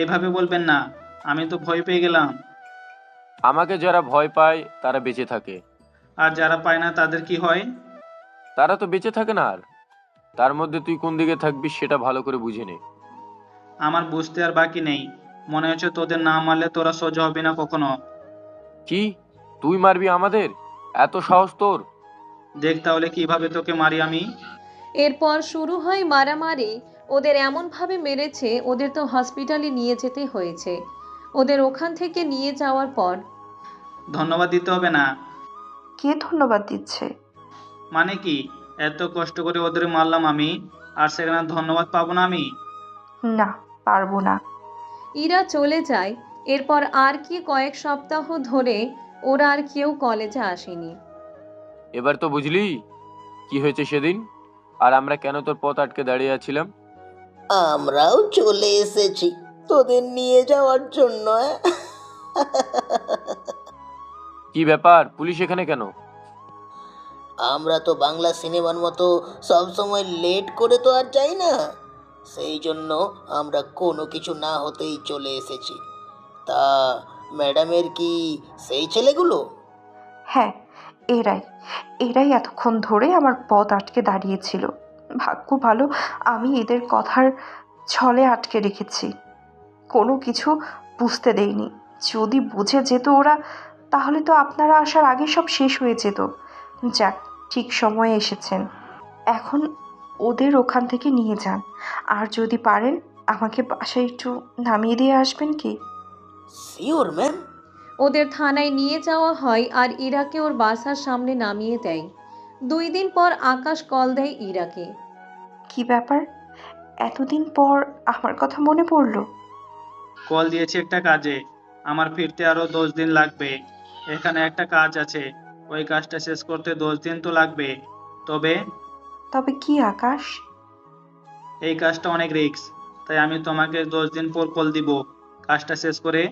এইভাবে বলবেন না, আমি তো ভয় পেয়ে গেলাম। আমাকে যারা ভয় পায় তারা বেঁচে থাকে, আর যারা পায় না তাদের কি হয়? তারা তো বেঁচে থাকে না। আর তার মধ্যে তুই কোন দিকে থাকবি সেটা ভালো করে বুঝে নে। আমার বুঝতে আর বাকি নেই। মনে হচ্ছে তোদের না মারলে তোরা সোজা হবি না কখনো। কি, তুই মারবি আমাদের? এত সাহস তোর? দেখ তাহলে কিভাবে তোকে মারি আমি। এরপর শুরু হয় মারামারি। ওদের এমনভাবে মেরেছে, ওদের তো হসপিটালে নিয়ে যেতে হয়েছে। ওদের ওখান থেকে নিয়ে যাওয়ার পর ধন্যবাদ দিতে হবে না। কে ধন্যবাদ দিচ্ছে? মানে কি, এত কষ্ট করে ওদের মারলাম আমি, আর সেখানে ধন্যবাদ পাবো না আমি? না, পারবো না। ইরা চলে যায়। এরপর আর কি কয়েক সপ্তাহ ধরে ওরা আর কেউ কলেজে আসেনি। এবার তো বুঝলি কি হয়েছে সেদিন, আর আমরা কেন তোর পথ আটকে দাঁড়িয়ে আছিলাম। আমরাও চলে এসেছি তোদের নিয়ে যাওয়ার জন্য। কি ব্যাপার, পুলিশ এখানে কেন? আমরা তো বাংলা সিনেমার মতো সব সময় লেট করে তো আর যাই না, সেই জন্য আমরা কোনো কিছু না হতেই চলে এসেছি। তা ম্যাডামের কি সেই ছেলেগুলো? হ্যাঁ, এরাই এরাই এতক্ষণ ধরে আমার পথ আটকে দাঁড়িয়েছিল। ভাগ্য ভালো আমি এদের কথার ছলে আটকে রেখেছি, কোনো কিছু বুঝতে দেইনি। যদি বুঝে যেত ওরা, তাহলে তো আপনারা আসার আগে সব শেষ হয়ে যেত। যাক, ঠিক সময়ে এসেছেন। এখন ওদের ওখান থেকে নিয়ে যান, আর যদি পারেন আমাকে বাসায় একটু নামিয়ে দিয়ে আসবেন কি? Sure ma'am. ওদের থানায় নিয়ে যাওয়া হয় আর ইরাকে ওর বাসার সামনে নামিয়ে দেয়। 2 দিন পর আকাশ কল দেয় ইরাকে। কি ব্যাপার, এতদিন পর আমার কথা মনে পড়লো? কল দিয়েছি একটা কাজে, আমার ফিরতে আরো 10 দিন লাগবে। এখানে একটা কাজ আছে, ওই কাজটা শেষ করতে 10 দিন তো লাগবে। তবে তবে কি আকাশ? এই কাজটা অনেক রিস্ক, তাই আমি তোমাকে 10 দিন পর কল দিব। কাজটা শেষ করে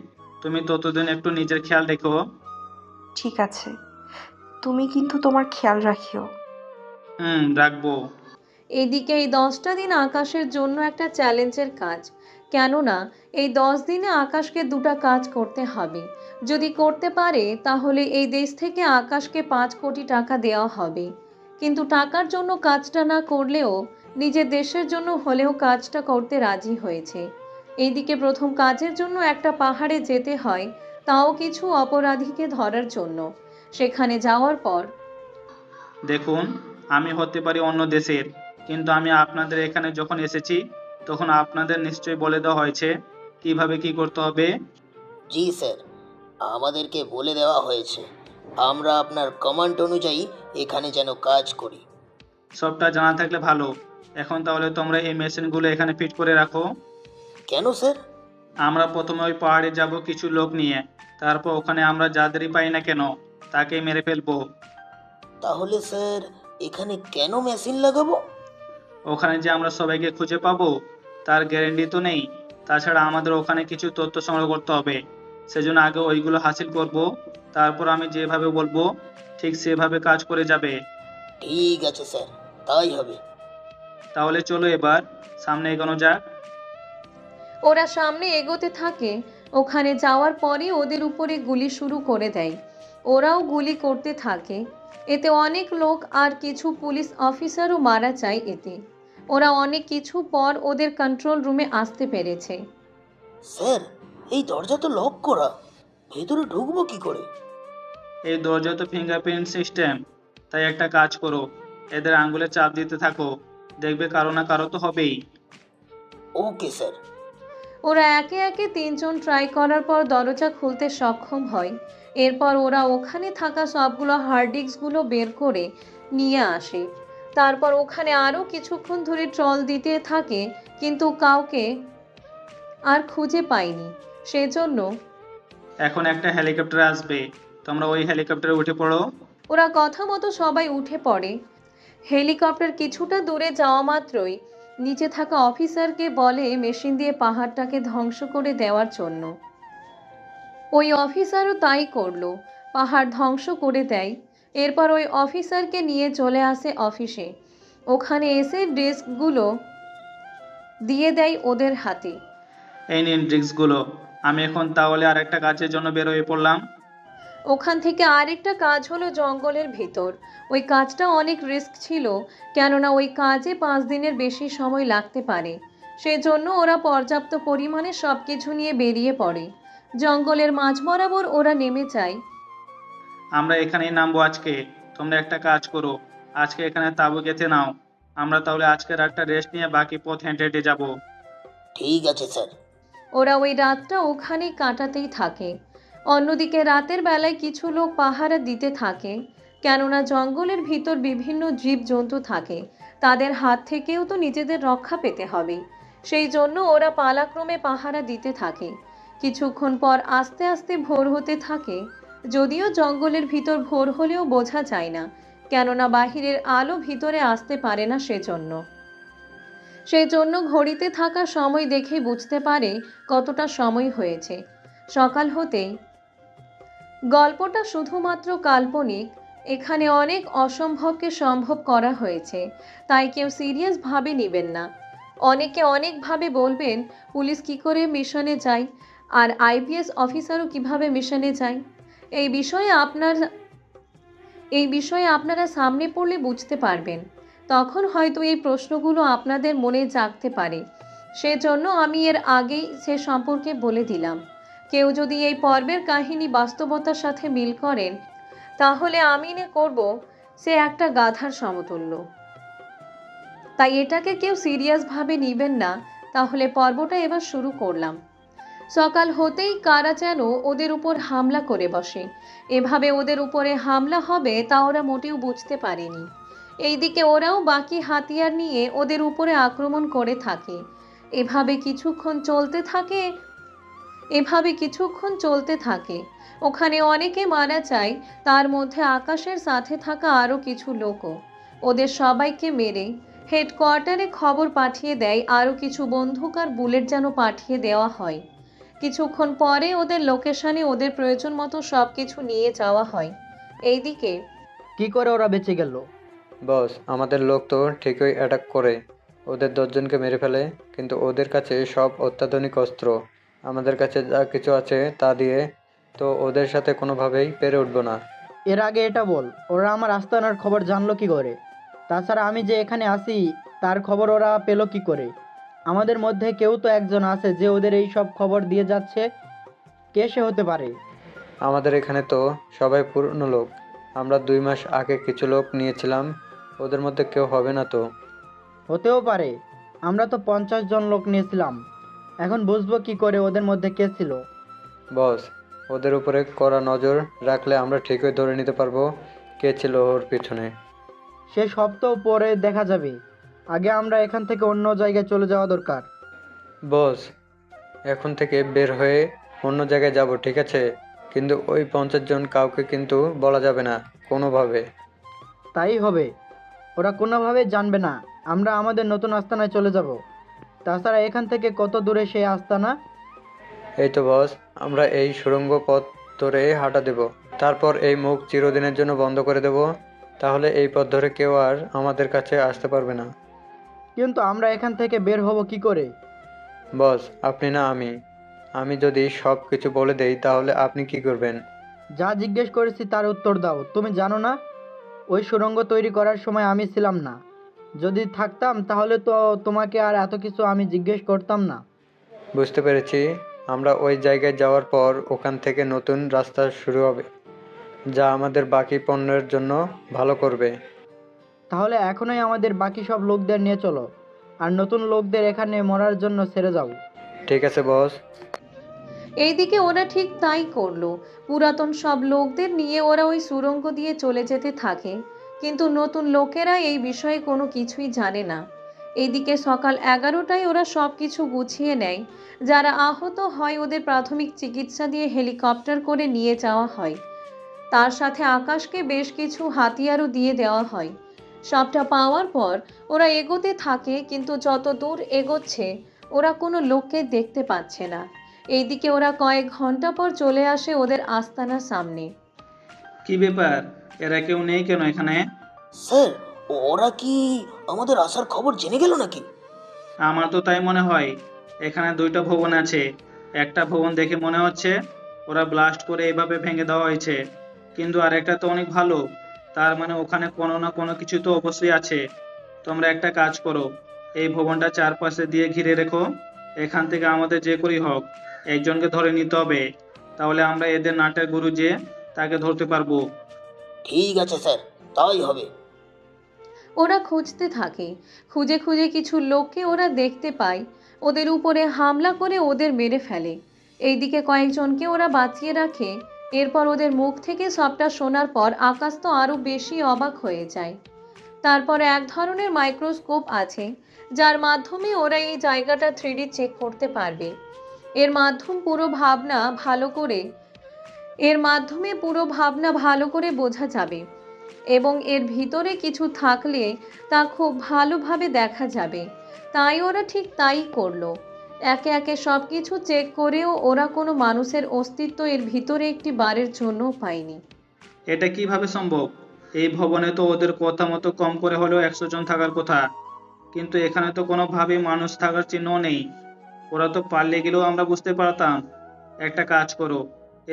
তুমি ততদিন একটু নিজের খেয়াল রেখো। ঠিক আছে, তুমি কিন্তু তোমার খেয়াল রাখিও। রাখবো। এদিকে এই 10টা দিন আকাশের জন্য একটা চ্যালেঞ্জের কাজ। কেননা এই 10 দিনে আকাশকে 2টা কাজ করতে হবে। যদি করতে পারে তাহলে এই দেশ থেকে আকাশকে 5 কোটি টাকা দেওয়া হবে। কিন্তু টাকার জন্য কাজটা না করলেও নিজের দেশের জন্য হলেও কাজটা করতে রাজি হয়েছে। এইদিকে প্রথম কাজের জন্য একটা পাহাড়ে যেতে হয়, তাও কিছু অপরাধীকে ধরার জন্য। সেখানে যাওয়ার পর দেখুন, আমি হতে পারি অন্য দেশের, কিন্তু আমি আপনাদের এখানে যখন এসেছি তখন আপনাদের নিশ্চয়ই বলে দেওয়া হয়েছে কিভাবে কি করতে হবে। জি স্যার, আমাদেরকে বলে দেওয়া হয়েছে আমরা আপনার কমান্ড অনুযায়ী এখানে যেন কাজ করি। সবটা জানা থাকলে ভালো। এখন তাহলে তোমরা এই মেশিনগুলো এখানে ফিট করে রাখো। কেন স্যার? আমরা প্রথমে ওই পাহাড়ে যাব কিছু লোক নিয়ে, তারপর ওখানে আমরা যাদেরই পাই না কেন তাকেই মেরে ফেলবো। তাহলে স্যার এখানে কেন মেশিন লাগাবো? ওখানে যে আমরা সবাইকে খুঁজে পাবো তার গ্যারেন্টি তো নেই। তাছাড়া আমাদের ওখানে কিছু তথ্য সংগ্রহ করতে হবে, সেজন্য আগে ওইগুলো হাসিল করব, তারপর আমি যেভাবে বলবো ঠিক সেভাবে কাজ করে যাবে। ঠিক আছে স্যার, তাই হবে। তাহলে চলো এবার সামনে এগোনো যাক। ওরা সামনে এগোতে থাকে। ওখানে যাওয়ার পরে ওদের উপরে গুলি শুরু করে দেয়। ওরাও গুলি করতে থাকে। এতে অনেক লোক আর কিছু পুলিশ অফিসারও মারা যায় এতে। ওরা অনেক কিছু পর ওদের কন্ট্রোল রুমে আসতে পেরেছে। স্যার এই দরজা তো লক করা, ভেতরে ঢুকবো কি করে? এই দরজা তো ফিঙ্গারপ্রিন্ট সিস্টেম, তাই একটা কাজ করো, এদের আঙ্গুলে চাপ দিতে থাকো, দেখবে কারো না কারো তো হবেই। Okay sir. ওরা একে একে 3 জন ট্রাই করার পর দরজা খুলতে সক্ষম হয়। এরপর ওরা ওখানে থাকা সবগুলো হার্ড ডিস্কগুলো বের করে নিয়ে আসে। তারপর ওখানে আরও কিছুক্ষণ ধরে ট্রল দিতে থাকে, কিন্তু কাউকে আর খুঁজে পায়নি। সেজন্য এখন একটা হেলিকপ্টার আসবে, তোমরা ওই হেলিকপ্টারে উঠে পড়ো। ওরা কথা মতো সবাই উঠে পড়ে। হেলিকপ্টার কিছুটা দূরে যাওয়া মাত্রই নিচে থাকা অফিসারকে বলে মেশিন দিয়ে পাহাড়টাকে ধ্বংস করে দেওয়ার জন্য। ওই অফিসারও তাই করলো, পাহাড় ধ্বংস করে দেয়। এরপর ওই অফিসারকে নিয়ে চলে আসে অফিসে। ওখানে এসে ডেস্কগুলো দিয়ে দেয় ওদের হাতে। এই নিন ড্রিঙ্কসগুলো। আমি এখন তাহলে আর একটা কাজের জন্য বের হয়ে পড়লাম। ওখান থেকে আরেকটা কাজ হলো জঙ্গলের ভেতর। ওই কাজটা অনেক রিস্ক ছিল, কেননা ওই কাজে 5 দিনের বেশি সময় লাগতে পারে। সেজন্য ওরা পর্যাপ্ত পরিমাণে সব কিছু নিয়ে বেরিয়ে পড়ে। জঙ্গলের মাঝ বরাবর ওরা নেমে যায়। আমরা এখানেই নামবো আজকে। তোমরা একটা কাজ করো, আজকে এখানে তাঁবু গেঁথে নাও। আমরা তাহলে আজকে রাতটা রেস্ট নিয়ে বাকি পথ হেঁটে হেঁটে যাবো। ঠিক আছে স্যার। ওরা ওই রাতটা ওখানেই কাটাতেই থাকে। অন্যদিকে রাতের বেলায় কিছু লোক পাহারা দিতে থাকে, কেননা জঙ্গলের ভিতর বিভিন্ন জীবজন্তু থাকে। তাদের হাত থেকেও তো নিজেদের রক্ষা পেতে হবে। সেই জন্য ওরা পালাক্রমে পাহারা দিতে থাকে। কিছুক্ষণ পর আস্তে আস্তে ভোর হতে থাকে। যদিও জঙ্গলের ভিতর ভোর হলেও বোঝা যায় না, কেননা বাহিরের আলো ভিতরে আসতে পারে না। সেই জন্য ঘড়িতে থাকা সময় দেখে বুঝতে পারে কতটা সময় হয়েছে। সকাল হতেই। গল্পটা শুধুমাত্র কাল্পনিক। এখানে অনেক অসম্ভবকে সম্ভব করা হয়েছে, তাই কেউ সিরিয়াসভাবে নেবেন না। অনেকে অনেকভাবে বলবেন পুলিশ কি করে মিশনে যায়, আর আইপিএস অফিসারও কিভাবে মিশনে যায়। এই বিষয়ে আপনারা সামনে পড়লে বুঝতে পারবেন। তখন হয়তো এই প্রশ্নগুলো আপনাদের মনে জাগতে পারে। সেজন্য আমি এর আগেই সে সম্পর্কে বলে দিলাম। কেউ যদি এই পর্বের কাহিনী বাস্তবতার সাথে মিল করেন, তাহলে আমি করব সে একটা গাধার সমতুল্য। তাই এটাকে কেউ সিরিয়াসভাবে নেবেন না। তাহলে পর্বটা এবার শুরু করলাম। সকাল হতেই কারা যেন ওদের উপর হামলা করে বসে। এভাবে ওদের উপরে হামলা হবে তা ওরা মোটেও বুঝতে পারেনি। এইদিকে ওরাও বাকি হাতিয়ার নিয়ে ওদের উপরে আক্রমণ করে থাকে। এভাবে কিছুক্ষণ চলতে থাকে। ওখানে অনেকে মারা যায়, তার মধ্যে আকাশের সাথে থাকা আরও কিছু লোকও। ওদের সবাইকে মেরে হেডকোয়ার্টারে খবর পাঠিয়ে দেয়, আরও কিছু বন্দুক আর বুলেট যেন পাঠিয়ে দেওয়া হয়। কিছুক্ষণ পরে ওদের লোকেশনে ওদের প্রয়োজন মতো সব কিছু নিয়ে যাওয়া হয়। এইদিকে কি করে ওরা বেঁচে গেল? বস, আমাদের লোক তো ঠিকই অ্যাটাক করে ওদের 10 জনকে মেরে ফেলে, কিন্তু ওদের কাছে সব অত্যাধুনিক অস্ত্র। আমাদের কাছে যা কিছু আছে তা দিয়ে তো ওদের সাথে কোনোভাবেই পেরে উঠবো না। এর আগে এটা বল, ওরা আমার আস্তানার খবর জানলো কি করে? তাছাড়া আমি যে এখানে আসি তার খবর ওরা পেলো কি করে? আমাদের মধ্যে কেউ তো একজন আছে যে ওদের এই সব খবর দিয়ে যাচ্ছে। কে সে হতে পারে? আমাদের এখানে তো সবাই পুরনো লোক। আমরা 2 মাস আগে কিছু লোক নিয়েছিলাম, ওদের মধ্যে কেউ হবে না তো? হতেও পারে, আমরা তো 50 জন লোক নিয়েছিলাম। এখন বুঝবো কি করে ওদের মধ্যে কে ছিল? বস, ওদের উপরে কড়া নজর রাখলে আমরা ঠিকই ধরে নিতে পারবো কে ছিল ওর পিছনে। সে সব তো পরে দেখা যাবে, আগে আমরা এখান থেকে অন্য জায়গায় চলে যাওয়া দরকার। বস, এখন থেকে বের হয়ে অন্য জায়গায় যাব, ঠিক আছে? কিন্তু ওই 50 জন কাউকে কিন্তু বলা যাবে না কোনোভাবে। তাই হবে, ওরা কোনোভাবেই জানবে না আমরা আমাদের নতুন আস্তানায় চলে যাব। তাছাড়া এখান থেকে কত দূরে সেই আস্তানা? এই তো বস, আমরা এই সুড়ঙ্গ পথ ধরে হাঁটা দেব, তারপর এই মুখ চিরদিনের জন্য বন্ধ করে দেব। তাহলে এই পথ ধরে কেউ আর আমাদের কাছে আসতে পারবে না। কিন্তু আমরা এখান থেকে বের হব কি করে? বস, আপনি না আমি যদি সব কিছু বলে দেই তাহলে আপনি কি করবেন? যা জিজ্ঞেস করেছি তার উত্তর দাও। তুমি জানো না ওই সুড়ঙ্গ তৈরি করার সময় আমি ছিলাম না? যদি থাকতাম তাহলে তো তোমাকে আর এত কিছু আমি জিজ্ঞেস করতাম না। বুঝতে পেরেছি। আমরা ওই জায়গায় যাওয়ার পর ওখান থেকে নতুন রাস্তা শুরু হবে, যা আমাদের বাকি পণ্যের জন্য ভালো করবে। তাহলে এখনই আমাদের বাকি সব লোকদের নিয়ে চলো, আর নতুন লোকদের এখানে মরার জন্য ছেড়ে যাও। ঠিক আছে বস। এইদিকে ওরা ঠিক তাই করলো। পুরাতন সব লোকদের নিয়ে ওরা ওই সুড়ঙ্গ দিয়ে চলে যেতে থাকে, কিন্তু নতুন লোকেরা এই বিষয়ে কোনো কিছুই জানে না। এইদিকে সকাল 11টায় ওরা সব কিছু গুছিয়ে নেয়। যারা আহত হয় ওদের প্রাথমিক চিকিৎসা দিয়ে হেলিকপ্টার করে নিয়ে যাওয়া হয়। তার সাথে আকাশকে বেশ কিছু হাতিয়ারও দিয়ে দেওয়া হয়। সবটা পাওয়ার পর ওরা এগোতে থাকে, কিন্তু যত দূর এগোচ্ছে ওরা কোনো লোককে দেখতে পাচ্ছে না। এইদিকে ওরা কয়েক ঘন্টা পর চলে আসে ওদের আস্তানার সামনে। কি ব্যাপার, এরা কেউ নেই কেন এখানে? স্যার, ওরা কি আমাদের আসার খবর জেনে গেল নাকি? আমার তো তাই মনে হয়। এখানে দুইটা ভবন আছে, একটা ভবন দেখে মনে হচ্ছে ওরা ব্লাস্ট করে এইভাবে ভেঙে দেওয়া হয়েছে, কিন্তু আরেকটা তো অনেক ভালো। তার মানে ওখানে কোনো না কোনো কিছু তো অবশ্যই আছে। তোমরা একটা কাজ করো, এই ভবনটা চারপাশে দিয়ে ঘিরে রেখো। এখান থেকে আমাদের যে করেই হোক একজনকে ধরে নিতে হবে, তাহলে আমরা এদের নাটের গুরু যে তাকে ধরতে পারবো। ঠিক আছে স্যার, তাই হবে। ওরা খুঁজতে থাকে, খুঁজে খুঁজে কিছু লোককে ওরা দেখতে পায়। ওদের উপরে হামলা করে ওদের মেরে ফেলে। এইদিকে কয়েকজনকে ওরা বাঁচিয়ে রাখে। এরপর ওদের মুখ থেকে সবটা শোনার পর আকাশ তো আরও বেশি অবাক হয়ে যায়। তারপর এক ধরনের মাইক্রোস্কোপ আছে, যার মাধ্যমে ওরা এই জায়গাটা 3D চেক করতে পারবে। এর মাধ্যম পুরো ভাবনা ভালো করে এর মাধ্যমে পুরো ভাবনা ভালো করে বোঝা যাবে, এবং এর ভিতরে কিছু থাকলে তা খুব ভালোভাবে দেখা যাবে। তাই ওরা ঠিক তাই করলো। একে একে সব কিছু চেক করেও ওরা কোনো মানুষের অস্তিত্ব এর ভিতরে একটি বারের জন্যও পায়নি। এটা কিভাবে সম্ভব? এই ভবনে তো ওদের কথা মতো কম করে হলেও 100 জন থাকার কথা, কিন্তু এখানে তো কোনোভাবেই মানুষ থাকার চিহ্ন নেই। ওরা তো পালিয়ে গেলেও আমরা বুঝতে পারতাম। একটা কাজ করো,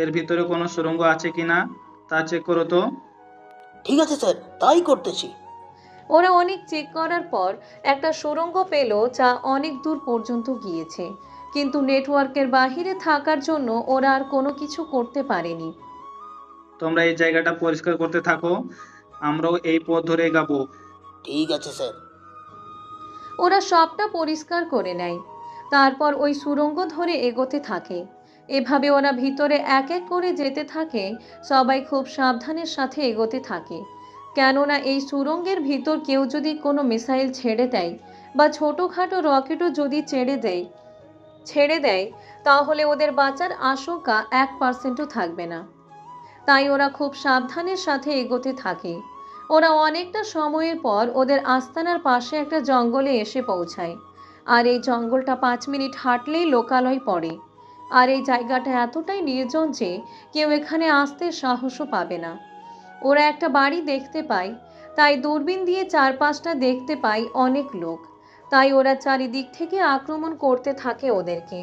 এর ভিতরে কোনো সুড়ঙ্গ আছে কিনা তা চেক করো তো। ঠিক আছে স্যার, তাই করতেছি। ওরা অনেক চেক করার পর একটা সুড়ঙ্গ পেল, যা অনেক দূর পর্যন্ত গিয়েছে, কিন্তু নেটওয়ার্কের বাহিরে থাকার জন্য ওরা আর কোনো কিছু করতে পারেনি। তোমরা এই জায়গাটা পরিষ্কার করতে থাকো, আমরাও এই পথ ধরে এগাবো। ঠিক আছে স্যার। ওরা সবটা পরিষ্কার করে নেয়, তারপর ওই সুড়ঙ্গ ধরে এগোতে থাকে। এভাবে ওরা ভিতরে এক এক করে যেতে থাকে। সবাই খুব সাবধানের সাথে এগোতে থাকে, কেননা এই সুড়ঙ্গের ভিতর কেউ যদি কোনো মিসাইল ছেড়ে দেয় বা ছোটোখাটো রকেটও যদি ছেড়ে দেয় তাহলে ওদের বাঁচার আশঙ্কা 1%ও থাকবে না। তাই ওরা খুব সাবধানের সাথে এগোতে থাকে। ওরা অনেকটা সময়ের পর ওদের আস্তানার পাশে একটা জঙ্গলে এসে পৌঁছায়। আর এই জঙ্গলটা 5 মিনিট হাঁটলেই লোকালয় পড়ে। আর এই জায়গাটা এতটাই নির্জন যে কেউ এখানে আসতে সাহসও পাবে না। ওরা একটা বাড়ি দেখতে পায়, তাই দূরবীন দিয়ে চারপাশটা দেখতে পায় অনেক লোক। তাই ওরা চারিদিক থেকে আক্রমণ করতে থাকে ওদেরকে।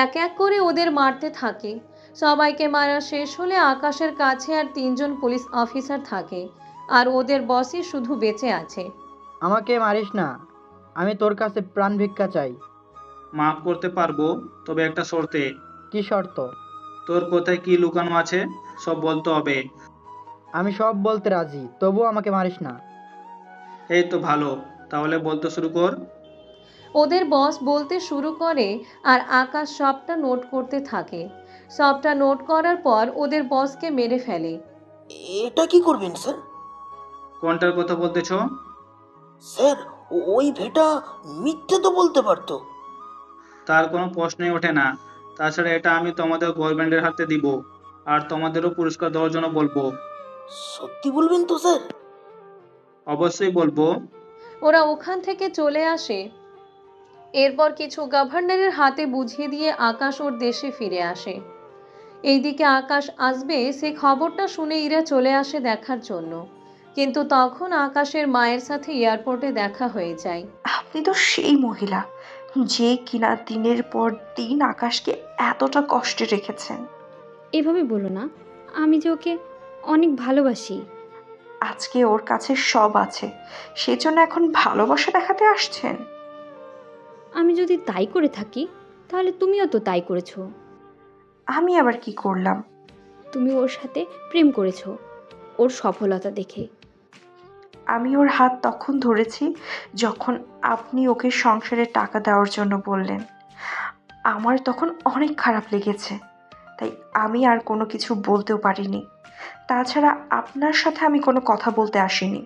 এক এক করে ওদের মারতে থাকে। সবাইকে মারা শেষ হলে আকাশের কাছে আর 3 জন পুলিশ অফিসার থাকে, আর ওদের বসই শুধু বেঁচে আছে। আমাকে মারিস না, আমি তোর কাছে প্রাণ ভিক্ষা চাই। মাফ করতে পারবো, তবে একটা শর্তে। কি শর্ত? তোর কোথায় কি লুকানো আছে সব বলতে হবে। আমি সব বলতে রাজি, তবুও আমাকে মারিস না। এই তো ভালো, তাহলে বলতে শুরু কর। ওদের বস বলতে শুরু করে আর আকাশ সবটা নোট করতে থাকে। সবটা নোট করার পর ওদের বসকে মেরে ফেলে। এটা কি করবেন স্যার? কোনটার কথা বলতেছো? স্যার, ওই ভেটা মিথ্যে তো বলতে পারতো। তার কোনো প্রশ্নই ওঠে না। তাছাড়া এটা আমি তোমাদের গভর্নমেন্টের হাতে দিব, আর তোমাদেরও পুরস্কার দেওয়ার জন্য বলবো। সত্যি বলবেন তো স্যার? অবশ্যই বলবো। ওরা ওখান থেকে চলে আসে। এরপর কিছু গভর্নরের হাতে বুঝিয়ে দিয়ে আকাশ ওর দেশে ফিরে আসে। এইদিকে আকাশ আসবে সে খবরটা শুনে ইরা চলে আসে দেখার জন্য, কিন্তু তখন আকাশের মায়ের সাথে এয়ারপোর্টে দেখা হয়ে যায়। আপনি তো সেই মহিলা যে কিনা দিনের পর দিন আকাশকে এতটা কষ্টে রেখেছেন। এভাবে বলো না, আমি যে ওকে অনেক ভালোবাসি। আজকে ওর কাছে সব আছে, সেজন্য এখন ভালোবাসা দেখাতে আসছেন? আমি যদি তাই করে থাকি তাহলে তুমিও তো তাই করেছো। আমি আবার কি করলাম? তুমি ওর সাথে প্রেম করেছো ওর সফলতা দেখে। আমি ওর হাত তখন ধরেছি যখন আপনি ওকে সংসারে টাকা দেওয়ার জন্য বললেন। আমার তখন অনেক খারাপ লেগেছে, তাই আমি আর কোনো কিছু বলতেও পারিনি। তাছাড়া আপনার সাথে আমি কোনো কথা বলতে আসিনি।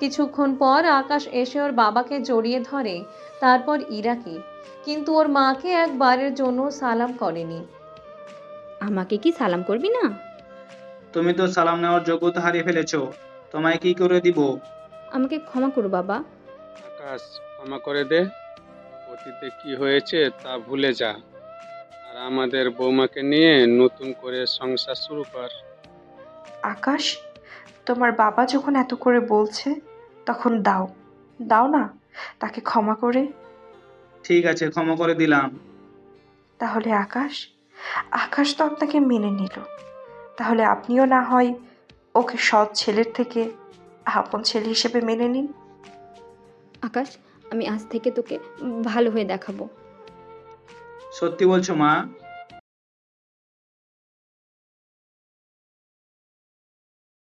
কিছুক্ষণ পর আকাশ এসে ওর বাবাকে জড়িয়ে ধরে, তারপর ইরাকে, কিন্তু ওর মাকে একবারের জন্য সালাম করেনি। আমাকে কি সালাম করবি না? তুমি তো সালাম নেওয়ার যোগ্যতা হারিয়ে ফেলেছো, তোমায় কি করে দিব? আমাকে ক্ষমা করো বাবা। আকাশ, ক্ষমা করে দে। অতীতে কি হয়েছে তা ভুলে যা, আর আমাদের বৌমাকে নিয়ে নতুন করে সংসার শুরু কর। আকাশ, তোমার বাবা যখন এত করে বলছে তখন দাও, দাও না তাকে ক্ষমা করে। ঠিক আছে, ক্ষমা করে দিলাম। তাহলে আকাশ, আকাশ তো আপনাকে মেনে নিল, তাহলে আপনিও না হয় ওকে সৎ ছেলের থেকে আপন ছেলে হিসেবে মেনে নিন। আকাশ, আমি আজ থেকে তোকে ভালো হয়ে দেখাবো। সত্যি বলছো মা?